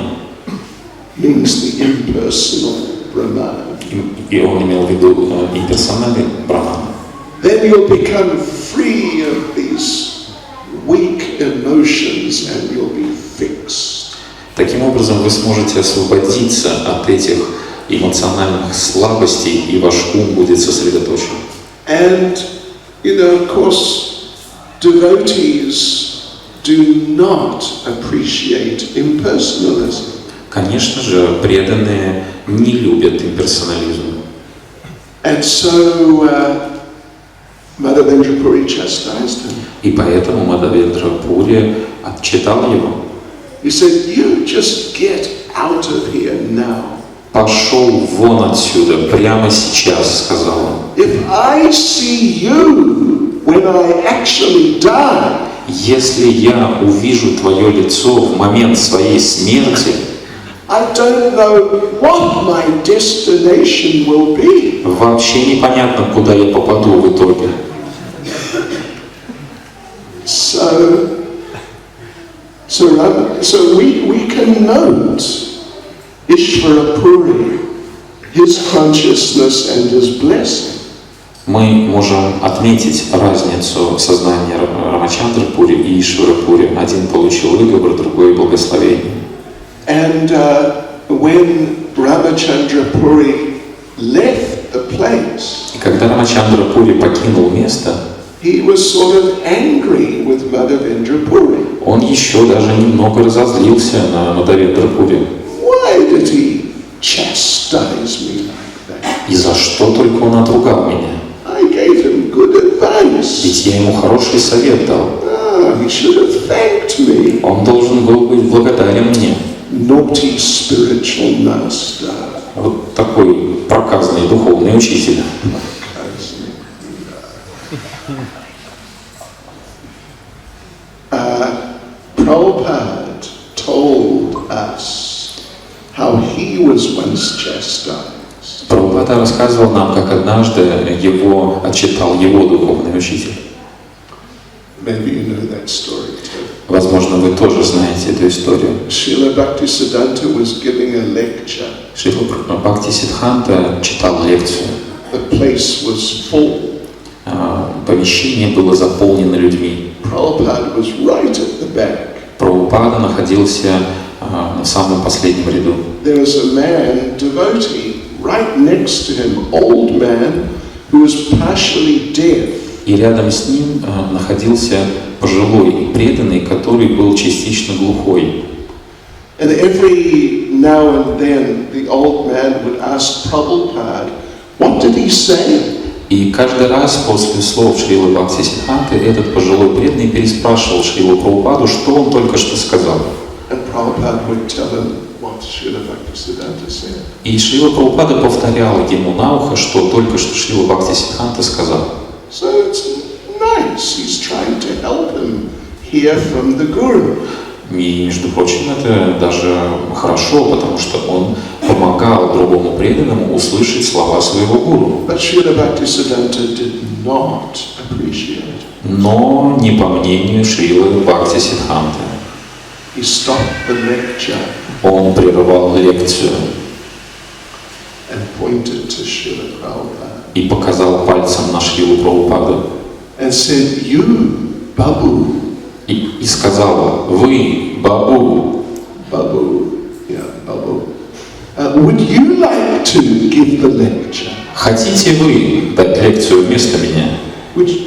Means the impersonal Brahman. И он имел в виду имперсональный Брахман. Then you'll become free of these weak emotions and you'll be fixed. Таким образом, вы сможете освободиться от этих эмоциональных слабостей, и ваш ум будет сосредоточен. And, of course, devotees do not appreciate impersonalism. Конечно же, преданные не любят имперсонализм. And so, Madhavendra Puri chastised him. И поэтому Мадавендра Пури отчитал его. He said, you just get out of here now. Пошел вон отсюда, прямо сейчас, сказал он. If I see you when I actually die, если я увижу твое лицо в момент своей смерти, I don't know what my destination will be. вообще непонятно, куда я попаду в итоге. So we can note Ishvara Puri, his consciousness and his blessing. Мы можем отметить разницу сознания Рамачандры Пури и Ишвара Пури. Один получил выговор, другой благословение. And when Ramachandra Puri left the place, И когда Рамачандра Пури покинул место, he was sort of angry with Madhavendra Puri. он еще даже немного разозлился на Мадавендра Пури. Why did he chastise me like that? И за что только он отругал меня? I gave him good advice. Ведь я ему хороший совет дал. He should have thanked me. Он должен был быть благодарен мне. Naughty spiritual master. Вот такой проказный духовный учитель. Prabhupada told us was chastised. Прабхупада рассказывал нам, как однажды его отчитал его духовный учитель. Maybe you know that story too. Возможно, вы тоже знаете эту историю. Srila Bhaktisiddhanta was giving a lecture. Шрила Бхактисиддханта читал лекцию. The place was full. Помещение было заполнено людьми. Prabhupada was right at the back. Прабхупада находился на самом последнем ряду. There was a man, devotee, right next to him, old man, who was partially deaf. И рядом с ним находился пожилой преданный, который был частично глухой. And every now and then the old man would ask Prabhupada, what did he say? И каждый раз после слов Шрилы Бхактисиддханты этот пожилой преданный переспрашивал Шрилу Прабхупаду, что он только что сказал. And Prabhupada would tell him what Srila Bhaktisiddhanta said. И Шрила Прабхупада повторял ему на ухо, что только что Шрила Бхактисиддханта сказал. So it's nice. He's trying to help him hear from the Guru. И, между прочим, это даже хорошо, потому что он помогал другому преданному услышать слова своего гуру. But Srila Bhaktisiddhanta did not appreciate it. Но не по мнению Шрилы Бхактисиддханты. He stopped the lecture Он прервал лекцию and pointed to Srila Prabhupada и показал пальцем на Шрилу Прабхупаду. and said, "You, Babu." И сказал: «Вы, Бабу, Babu, yeah, Babu. Would you like to give the lecture? хотите вы дать лекцию вместо меня?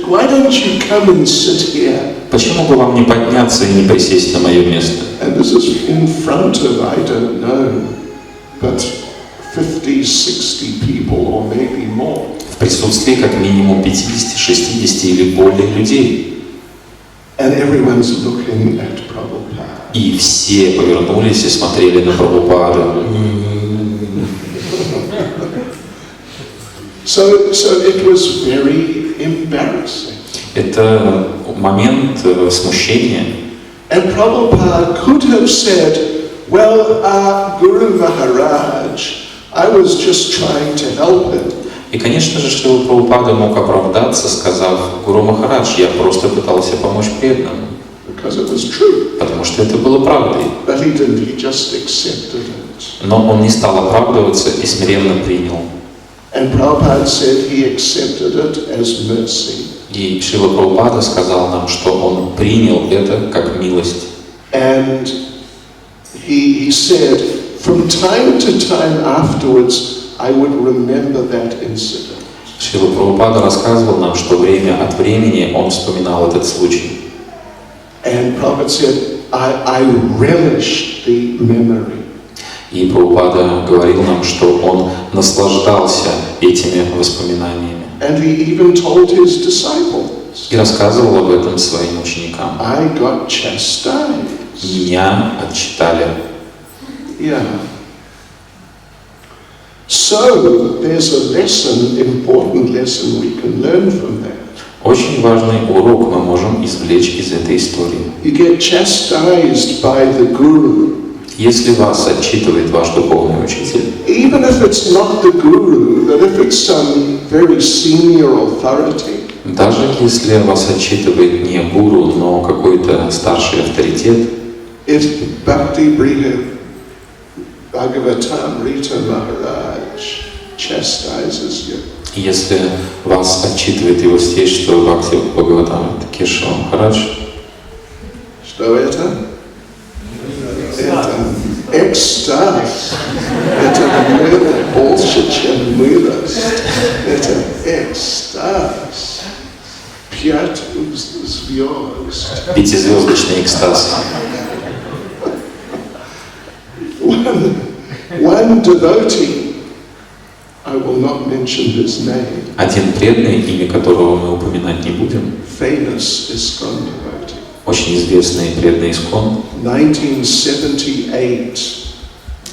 Why don't you come and sit here? Почему бы вам не подняться и не присесть на мое место?» And this is in front of, I don't know, but 50, 60 people or maybe more. В присутствии как минимум 50, 60 или более людей. And everyone's looking at Prabhupada. И все повернулись и смотрели на Прабхупаду. So it was very embarrassing. Это момент смущения. And Prabhupada could have said, well, Guru Maharaj, I was just trying to help him. И, конечно же, Шрила Прабхупада мог оправдаться, сказав: «Гуру Махарадж, я просто пытался помочь преданному». Because it was true. Потому что это было правдой. But he didn't, he just accepted it. Но он не стал оправдываться и смиренно принял. And Prabhupada said he accepted it as mercy. И Шрила Прабхупада сказал нам, что он принял это как милость. And he said, from time to time afterwards, I would remember that incident. Шрила Прабхупада рассказывал нам, что время от времени он вспоминал этот случай. And Prabhupada said, I relished the memory. И Прабхупада говорил нам, что он наслаждался этими воспоминаниями. And he even told his disciples, И рассказывал об этом своим ученикам. I got chastised. Меня отчитали. Yeah. So there's a lesson, important lesson we can learn from that. Очень важный урок мы можем извлечь из этой истории. You get chastised by the Guru. Если вас отчитывает ваш духовный учитель, Even if it's not the Guru, but if it's some very senior authority, даже если вас отчитывает не гуру, но какой-то старший авторитет, if Bhagavатамрита Махарадж chastises you, если вас отчитывает его святейшество Бхагаватамрита Кешава Махарадж, что это? Это экстаз. Это больше, чем милость. Это экстаз. 5 звезд. пятизвездочный экстаз. One devotee, I will not mention his name, Один преданный, имя которого мы упоминать не будем, famous ISKCON devotee, очень известный преданный искон, 1978,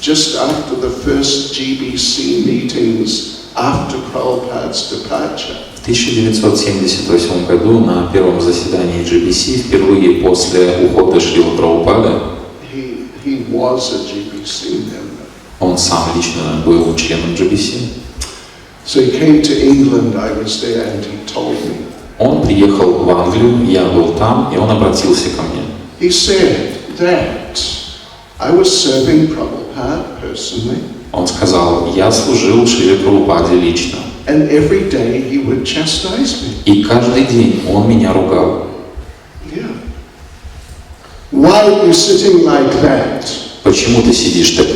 just after the first GBC meetings after Prabhupada's departure, в 1978 году на первом заседании GBC, впервые после ухода Шрилы Прабхупады, he was a GBC member. Он сам лично был членом GBC. So he came to England, I was there, and he told me. Он приехал в Англию, я был там, и он обратился ко мне. He said that I was serving Prabhupada personally. Он сказал, я служил Шриле Прабхупаде лично. And every day he would chastise me. И каждый день он меня ругал. Yeah. Why are you sitting like that? Почему ты сидишь так?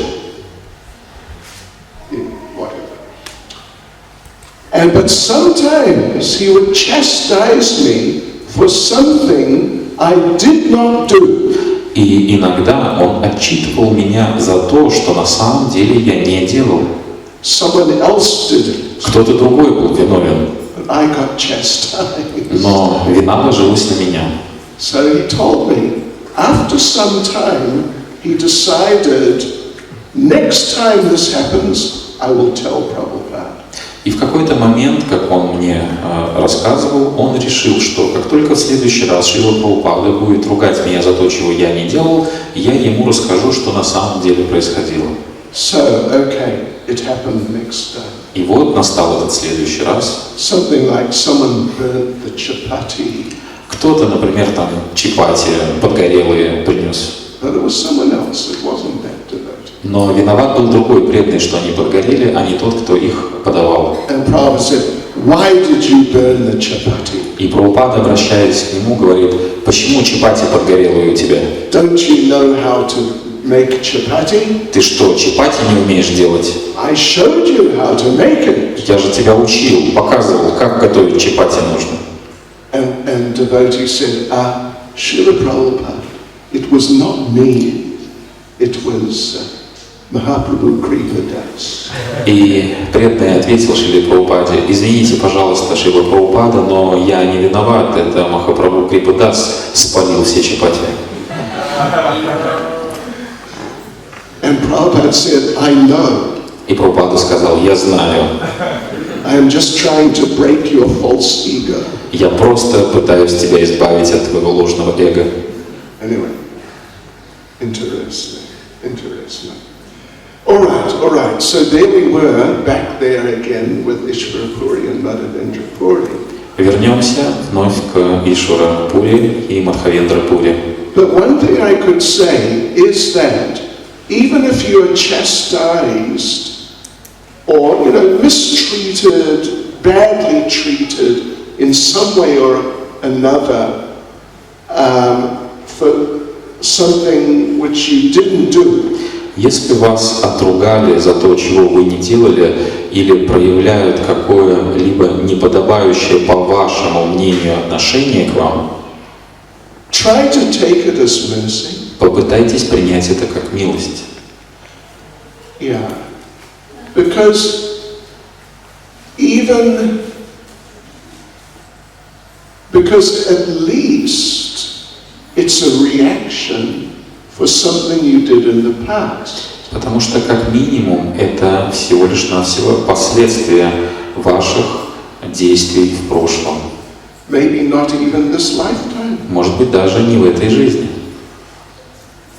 And but sometimes he would chastise me for something I did not do. И иногда он отчитывал меня за то, что на самом деле я не делал. Someone else did it. Кто-то другой был виновен. But I got chastised. Но вина ложилась на меня. So he told me, after some time, he decided, next time this happens, I will tell Prabhupada. И в какой-то момент, как он мне рассказывал, он решил, что как только в следующий раз Шрила Прабхупада будет ругать меня за то, чего я не делал, я ему расскажу, что на самом деле происходило. So, okay, it happened next time. И вот настал этот следующий раз. Something like someone burnt the chapati. Кто-то, например, там чапати подгорелые принес. But it was someone else, it wasn't that devotee. Но виноват был другой преданный, что они подгорели, а не тот, кто их подавал. And Prabhupada said, why did you burn the chapati? И Прабхупада, обращаясь к нему, говорит, почему чапати подгорелые у тебя? Don't you know how to make chapati? Ты что, чапати не умеешь делать? I showed you how to make it. Я же тебя учил, показывал, как готовить чапати нужно. And devotee said, Srila Prabhupada, it was not me, it was Mahaprabhu Kripadas. И преданный ответил Шриле Прабхупаде, извините, пожалуйста, Шрила Прабхупада, но я не виноват, это Махапрабху Крипадас спалил все чапати. And Prabhupada said, I know. И Прабхупада сказал, я знаю. I am just trying to break your false ego. Я просто пытаюсь тебя избавить от твоего ложного эго. Anyway, interesting. All right. So there we were, back there again with Ishvara Puri and Madhavendra Puri. Вернемся вновь к Ишвара Пури и Мадхавендра Пури. But one thing I could say is that even if you are chastised or, mistreated, badly treated in some way or another for something which you didn't do. Если вас отругали за то, чего вы не делали, или проявляют какое-либо неподобающее, по вашему мнению, отношение к вам, try to take it as mercy. Попытайтесь принять это как милость. Yeah. Because at least it's a reaction for something you did in the past. Потому что, как минимум, это всего лишь навсего последствия ваших действий в прошлом. Maybe not even this lifetime. Может быть, даже не в этой жизни.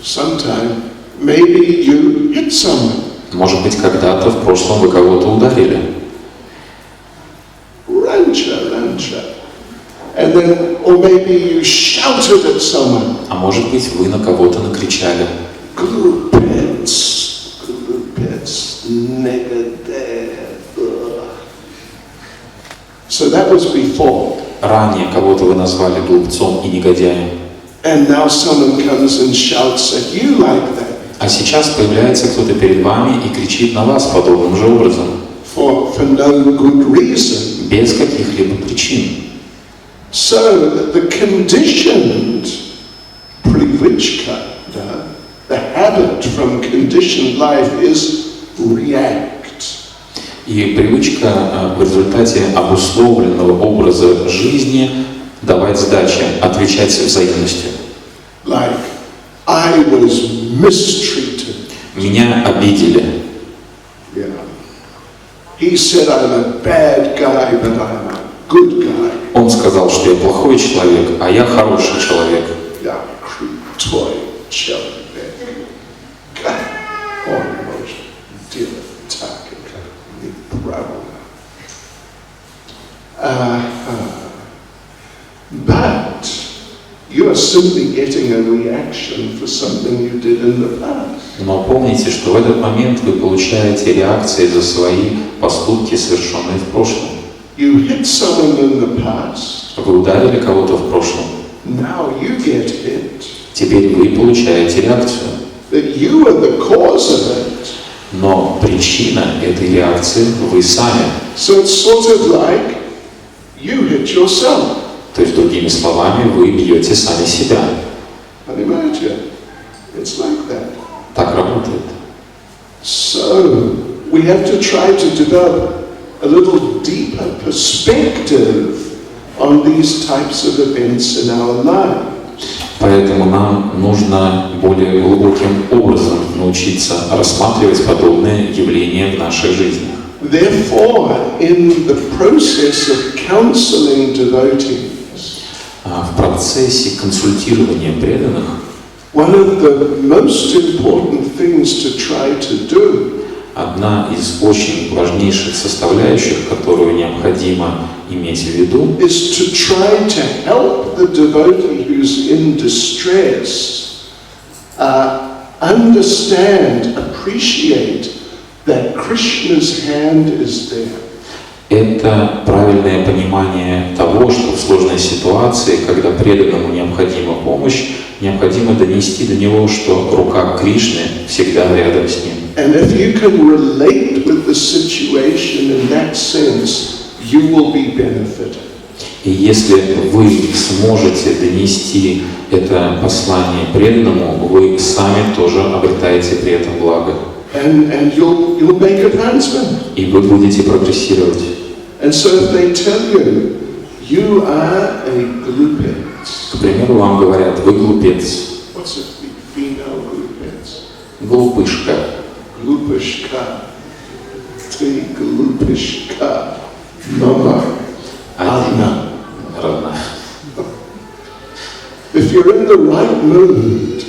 Sometime, maybe you hit someone. Может быть, когда-то в прошлом вы кого-то ударили. Rancha. And then, or maybe you shouted at someone. А может быть, вы на кого-то накричали. Glupets, negative. So that was before. Ранее кого-то вы назвали глупцом и негодяем. And now someone comes and shouts at you like that. А сейчас появляется кто-то перед вами и кричит на вас подобным же образом. For no good reason. Без каких-либо причин. So the conditioned privычка, the habit from conditioned life is react. И привычка в результате обусловленного образа жизни давать сдачи, отвечать взаимностью. Like, I was mistreated. Меня обидели. Yeah. He said I'm a bad guy, but I'm a good guy. Он сказал, что я плохой человек, а я хороший человек. Yeah, крутой человек. You are simply getting a reaction for something you did in the past. Но помните, что в этот момент вы получаете реакции за свои поступки, совершенные в прошлом. You hit someone in the past. Вы ударили кого-то в прошлом. Now you get hit. Теперь вы получаете реакцию. But you are the cause of it. Но причина этой реакции вы сами. So it's sort of like you hit yourself. То есть, другими словами, вы бьете сами себя. Imagine. It's like that. Так работает. So we have to try to develop a little deeper perspective on these types of events in our lives. Поэтому нам нужно более глубоким образом научиться рассматривать подобные явления в нашей жизни. Therefore, in the process of counseling devotees, в процессе консультирования преданных one of the most important things to try to do одна из очень важнейших составляющих, которую необходимо иметь в виду, is to try to help the devotee who's in distress understand, appreciate that Krishna's hand is there. Это правильное понимание того, что в сложной ситуации, когда преданному необходима помощь, необходимо донести до него, что рука Кришны всегда рядом с ним. And if you can relate with the situation in that sense, you will be benefited. И если вы сможете донести это послание преданному, вы сами тоже обретаете при этом благо. And you'll make advancement. И вы будете прогрессировать. And so if they tell you, you are a glupец. К примеру, вам говорят, вы глупец. What's it? Female glupец. Глупышка. Glupishka. Ты глупышка. Номер одна. If you're in the right mood,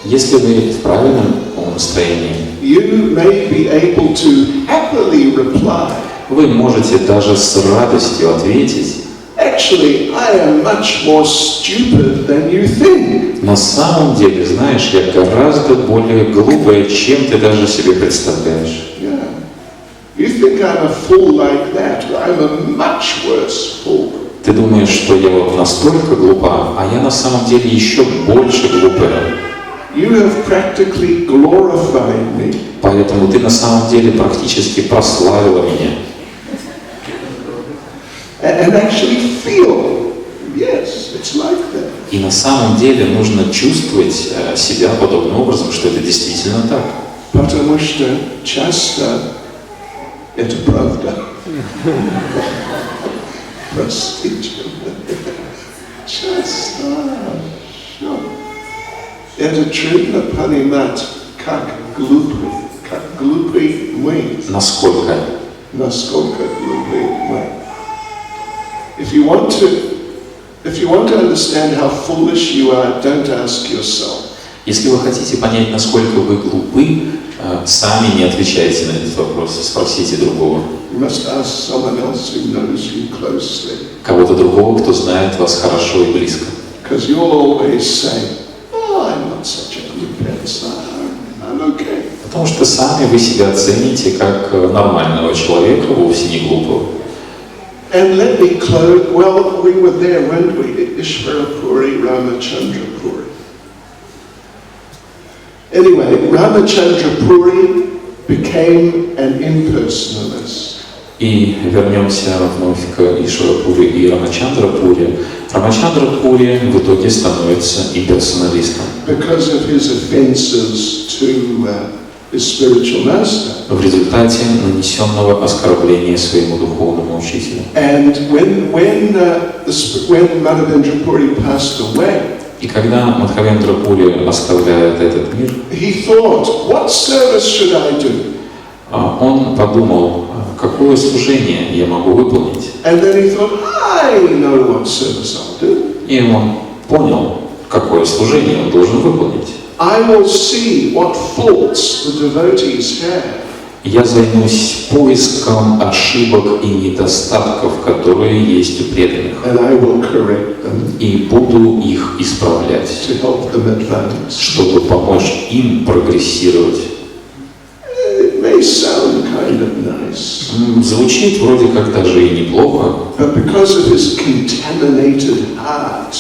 если вы в правильном настроении, you may be able to happily reply. Вы можете даже с радостью ответить. Actually, I am much more stupid than you think. На самом деле, знаешь, я гораздо более глупая, чем ты даже себе представляешь. Yeah. You think I'm a fool like that, but I'm a much worse fool. Ты думаешь, что я вот настолько глупа, а я на самом деле еще больше глупая. You have practically glorified me. Поэтому ты на самом деле практически прославила меня. And actually feel, yes, it's like that. И на самом деле нужно чувствовать себя подобным образом, что это действительно так. Потому что часто это правда. Простите. Часто. Это трудно понимать, как глупый мы. Насколько Глупый мы. If you want to understand how foolish you are, don't ask yourself. Если вы хотите понять, насколько вы глупы, сами не отвечайте на этот вопрос, спросите другого. You must ask someone else who knows you closely. Кого-то другого, кто знает вас хорошо и близко. Because you'll always say, "Oh, I'm not such a glupец. I'm okay." Потому что сами вы себя оцените как нормального человека, вовсе не глупого. And let me close. Well, we were there, weren't we? Ishvarapuri, Ramachandrapuri. Anyway, Ramachandrapuri became an impersonalist. И вернемся вновь к Ишварапуре и Рамачандрапуре. Рамачандрапуре в итоге становится имперсоналистом. Because of his offenses to his spiritual master. В результате нанесенного оскорбления своему духовному учителю. And when Madhavendra passed away, и когда Мадхавендра-пури оставляет этот мир, he thought, what service should I do? Он подумал, какое служение я могу выполнить. And then he thought, I know what service I'll do. И он понял, какое служение он должен выполнить. I will see what faults the devotees have. Я займусь поиском ошибок и недостатков, которые есть у преданных, and I will correct them и буду их исправлять, to help them advance. чтобы помочь им прогрессировать. It may sound kind of nice, Звучит вроде как даже и неплохо, but because of his contaminated heart,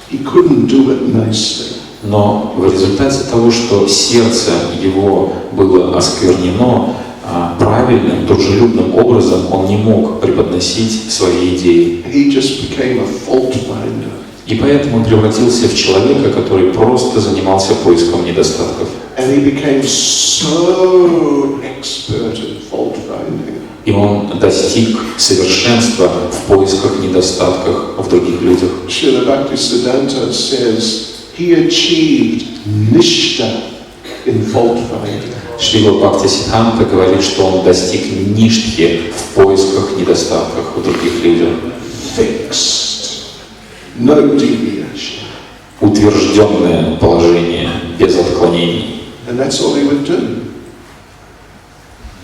he couldn't do it nicely. но в результате того, что сердце его было осквернено правильным, дружелюбным образом, он не мог преподносить свои идеи. He just became a fault finder. И поэтому он превратился в человека, который просто занимался поиском недостатков. And he became so expert in fault finding. И он достиг совершенства в поисках недостатков в других людях. Srila Bhактиведанта says he achieved nishta in fault finding. Шрила Бхакти Чайтанья говорит, что он достиг ништхи в поисках недостатков в других людях. Fixed, no deviation. Утвержденное положение, без отклонений. And that's all he would do.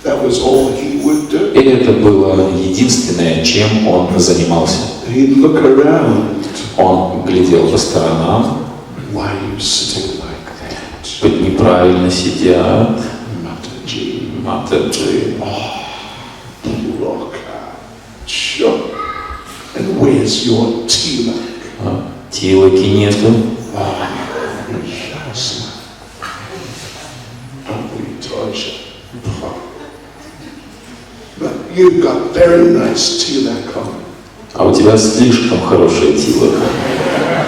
That was all he would do. И это было единственное, чем он занимался. He'd look around. Он глядел по сторонам. Why are you sitting like that? Тут неправильно сидят. Mataji. Матаджи. Sure. And where's your tilak? Тилаки нету. Ясно. But you've got very nice tilak on. А у тебя слишком хорошая тила.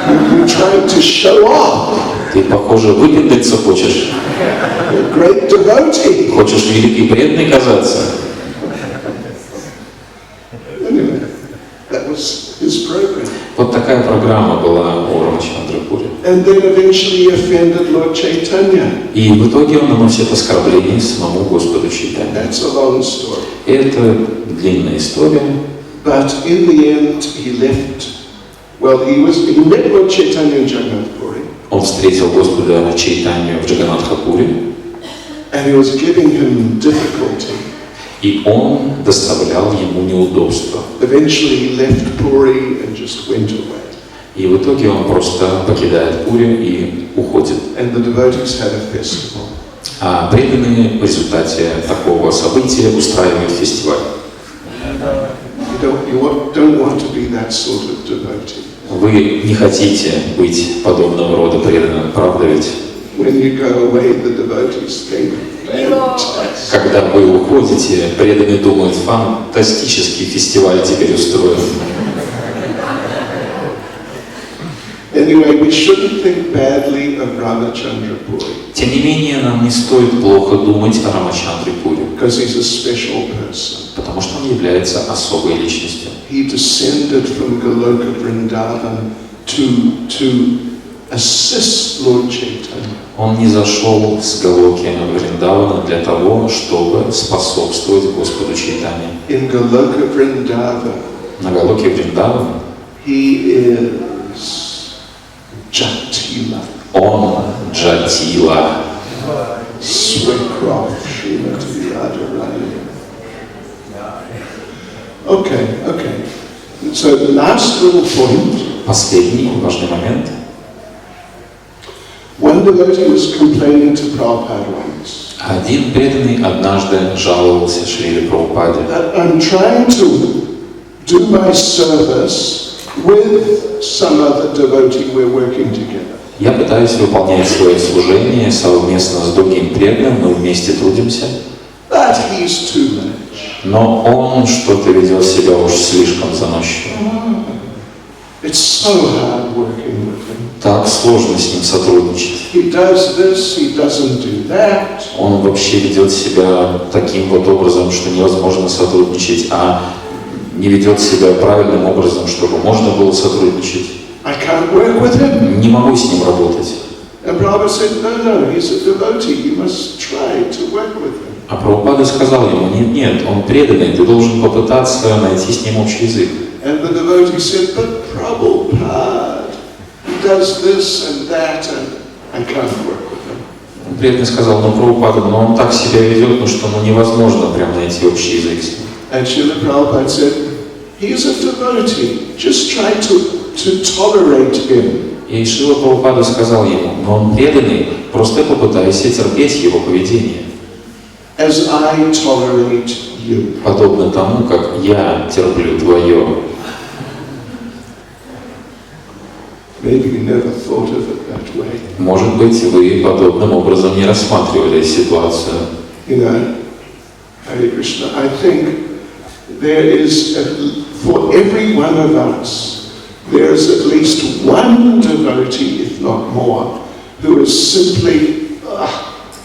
You're trying to show off. Ты, похоже, выпендриться хочешь. You're a great devotee. Хочешь великий преданный казаться. Anyway, that was his program. Вот такая программа была у Рамачандры Пури. And then eventually he offended Lord Chaitanya. И в итоге он наносит оскорбление самому Господу Чайтанье. That's a long story. Это длинная история. But in the end, he left. Well, he met Lord Chaitanya in Jagannath Puri. Он встретил Господа Чайтанью в Джаганнатхапуре. And he was giving him difficulty. И он доставлял ему неудобства. Eventually he left Puri and just went away. И в итоге он просто покидает Пури и уходит. And the devotees had a festival. А преданные в результате такого события устраивают фестиваль. You don't want to be that sort of devotee. Вы не хотите быть подобного рода преданным, правда ведь? When you go away, the devotees think, fantastic. Когда вы уходите, преданные думают, фантастический фестиваль теперь устроен. Anyway, we shouldn't think badly of Ramachandra Puri. Тем не менее, нам не стоит плохо думать о Рамачандре Пури, Because he's a special person. потому что он является особой личностью. He descended from Goloka Vrindavan to assist Lord Chaitanya. Он не зашел с Галоки Вриндавана для того, чтобы способствовать Господу Чайтанье. In Goloka Vrindavan, На Галоке Вриндавана he is Jatila, он Джатила, Swecroft, Srimati Radharani. Okay. So the last little point. Последний важный момент. One devotee was complaining to Prabhupada once. Один преданный однажды жаловался Шриле Прабхупаде. I'm trying to do my service with some other devotee. We're working together. Я пытаюсь выполнять свое служение совместно с другим преданным, мы вместе трудимся. But he's too much. Но он что-то ведет себя уж слишком заносчиво. It's so hard working with him. Так сложно с ним сотрудничать. He does this, he doesn't do that. Он вообще ведет себя таким вот образом, что невозможно сотрудничать, а не ведет себя правильным образом, чтобы можно было сотрудничать. I can't work with him. Не могу с ним работать. And Prabhupada said, no, he's a devotee. You must try to work with him. А Прабхупада сказал ему, нет, он преданный, ты должен попытаться найти с ним общий язык. And the devotee said, but Prabhupada, he does this and that, and I can't work with him. Преданный сказал, ну Прабхупада, но он так себя ведет, ну что невозможно прям найти общий язык с ним. And Srila Prabhupada said, he is a devotee, just try to tolerate him. И Шрила Прабхупада сказал ему, но он преданный, просто попытайся терпеть его поведение. As I tolerate you. Подобно тому, как я терплю твое. Maybe you never thought of it that way. Может быть, вы подобным образом не рассматривали ситуацию. You know, Hare Krishna, I think there is, for every one of us, there is at least one devotee, if not more, who is simply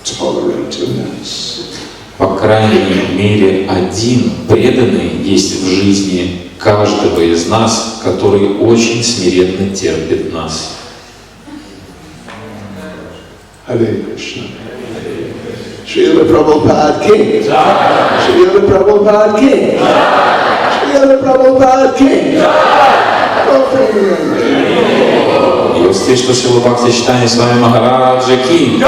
tolerating us. По крайней мере, один преданный есть в жизни каждого из нас, который очень смиренно терпит нас. Hare Krishna. Srila Prabhupada King. Srila Prabhupada King. Srila Prabhupada King. И вот здесь, что Шрила Бхакти Чайтанья Свами Махараджа King.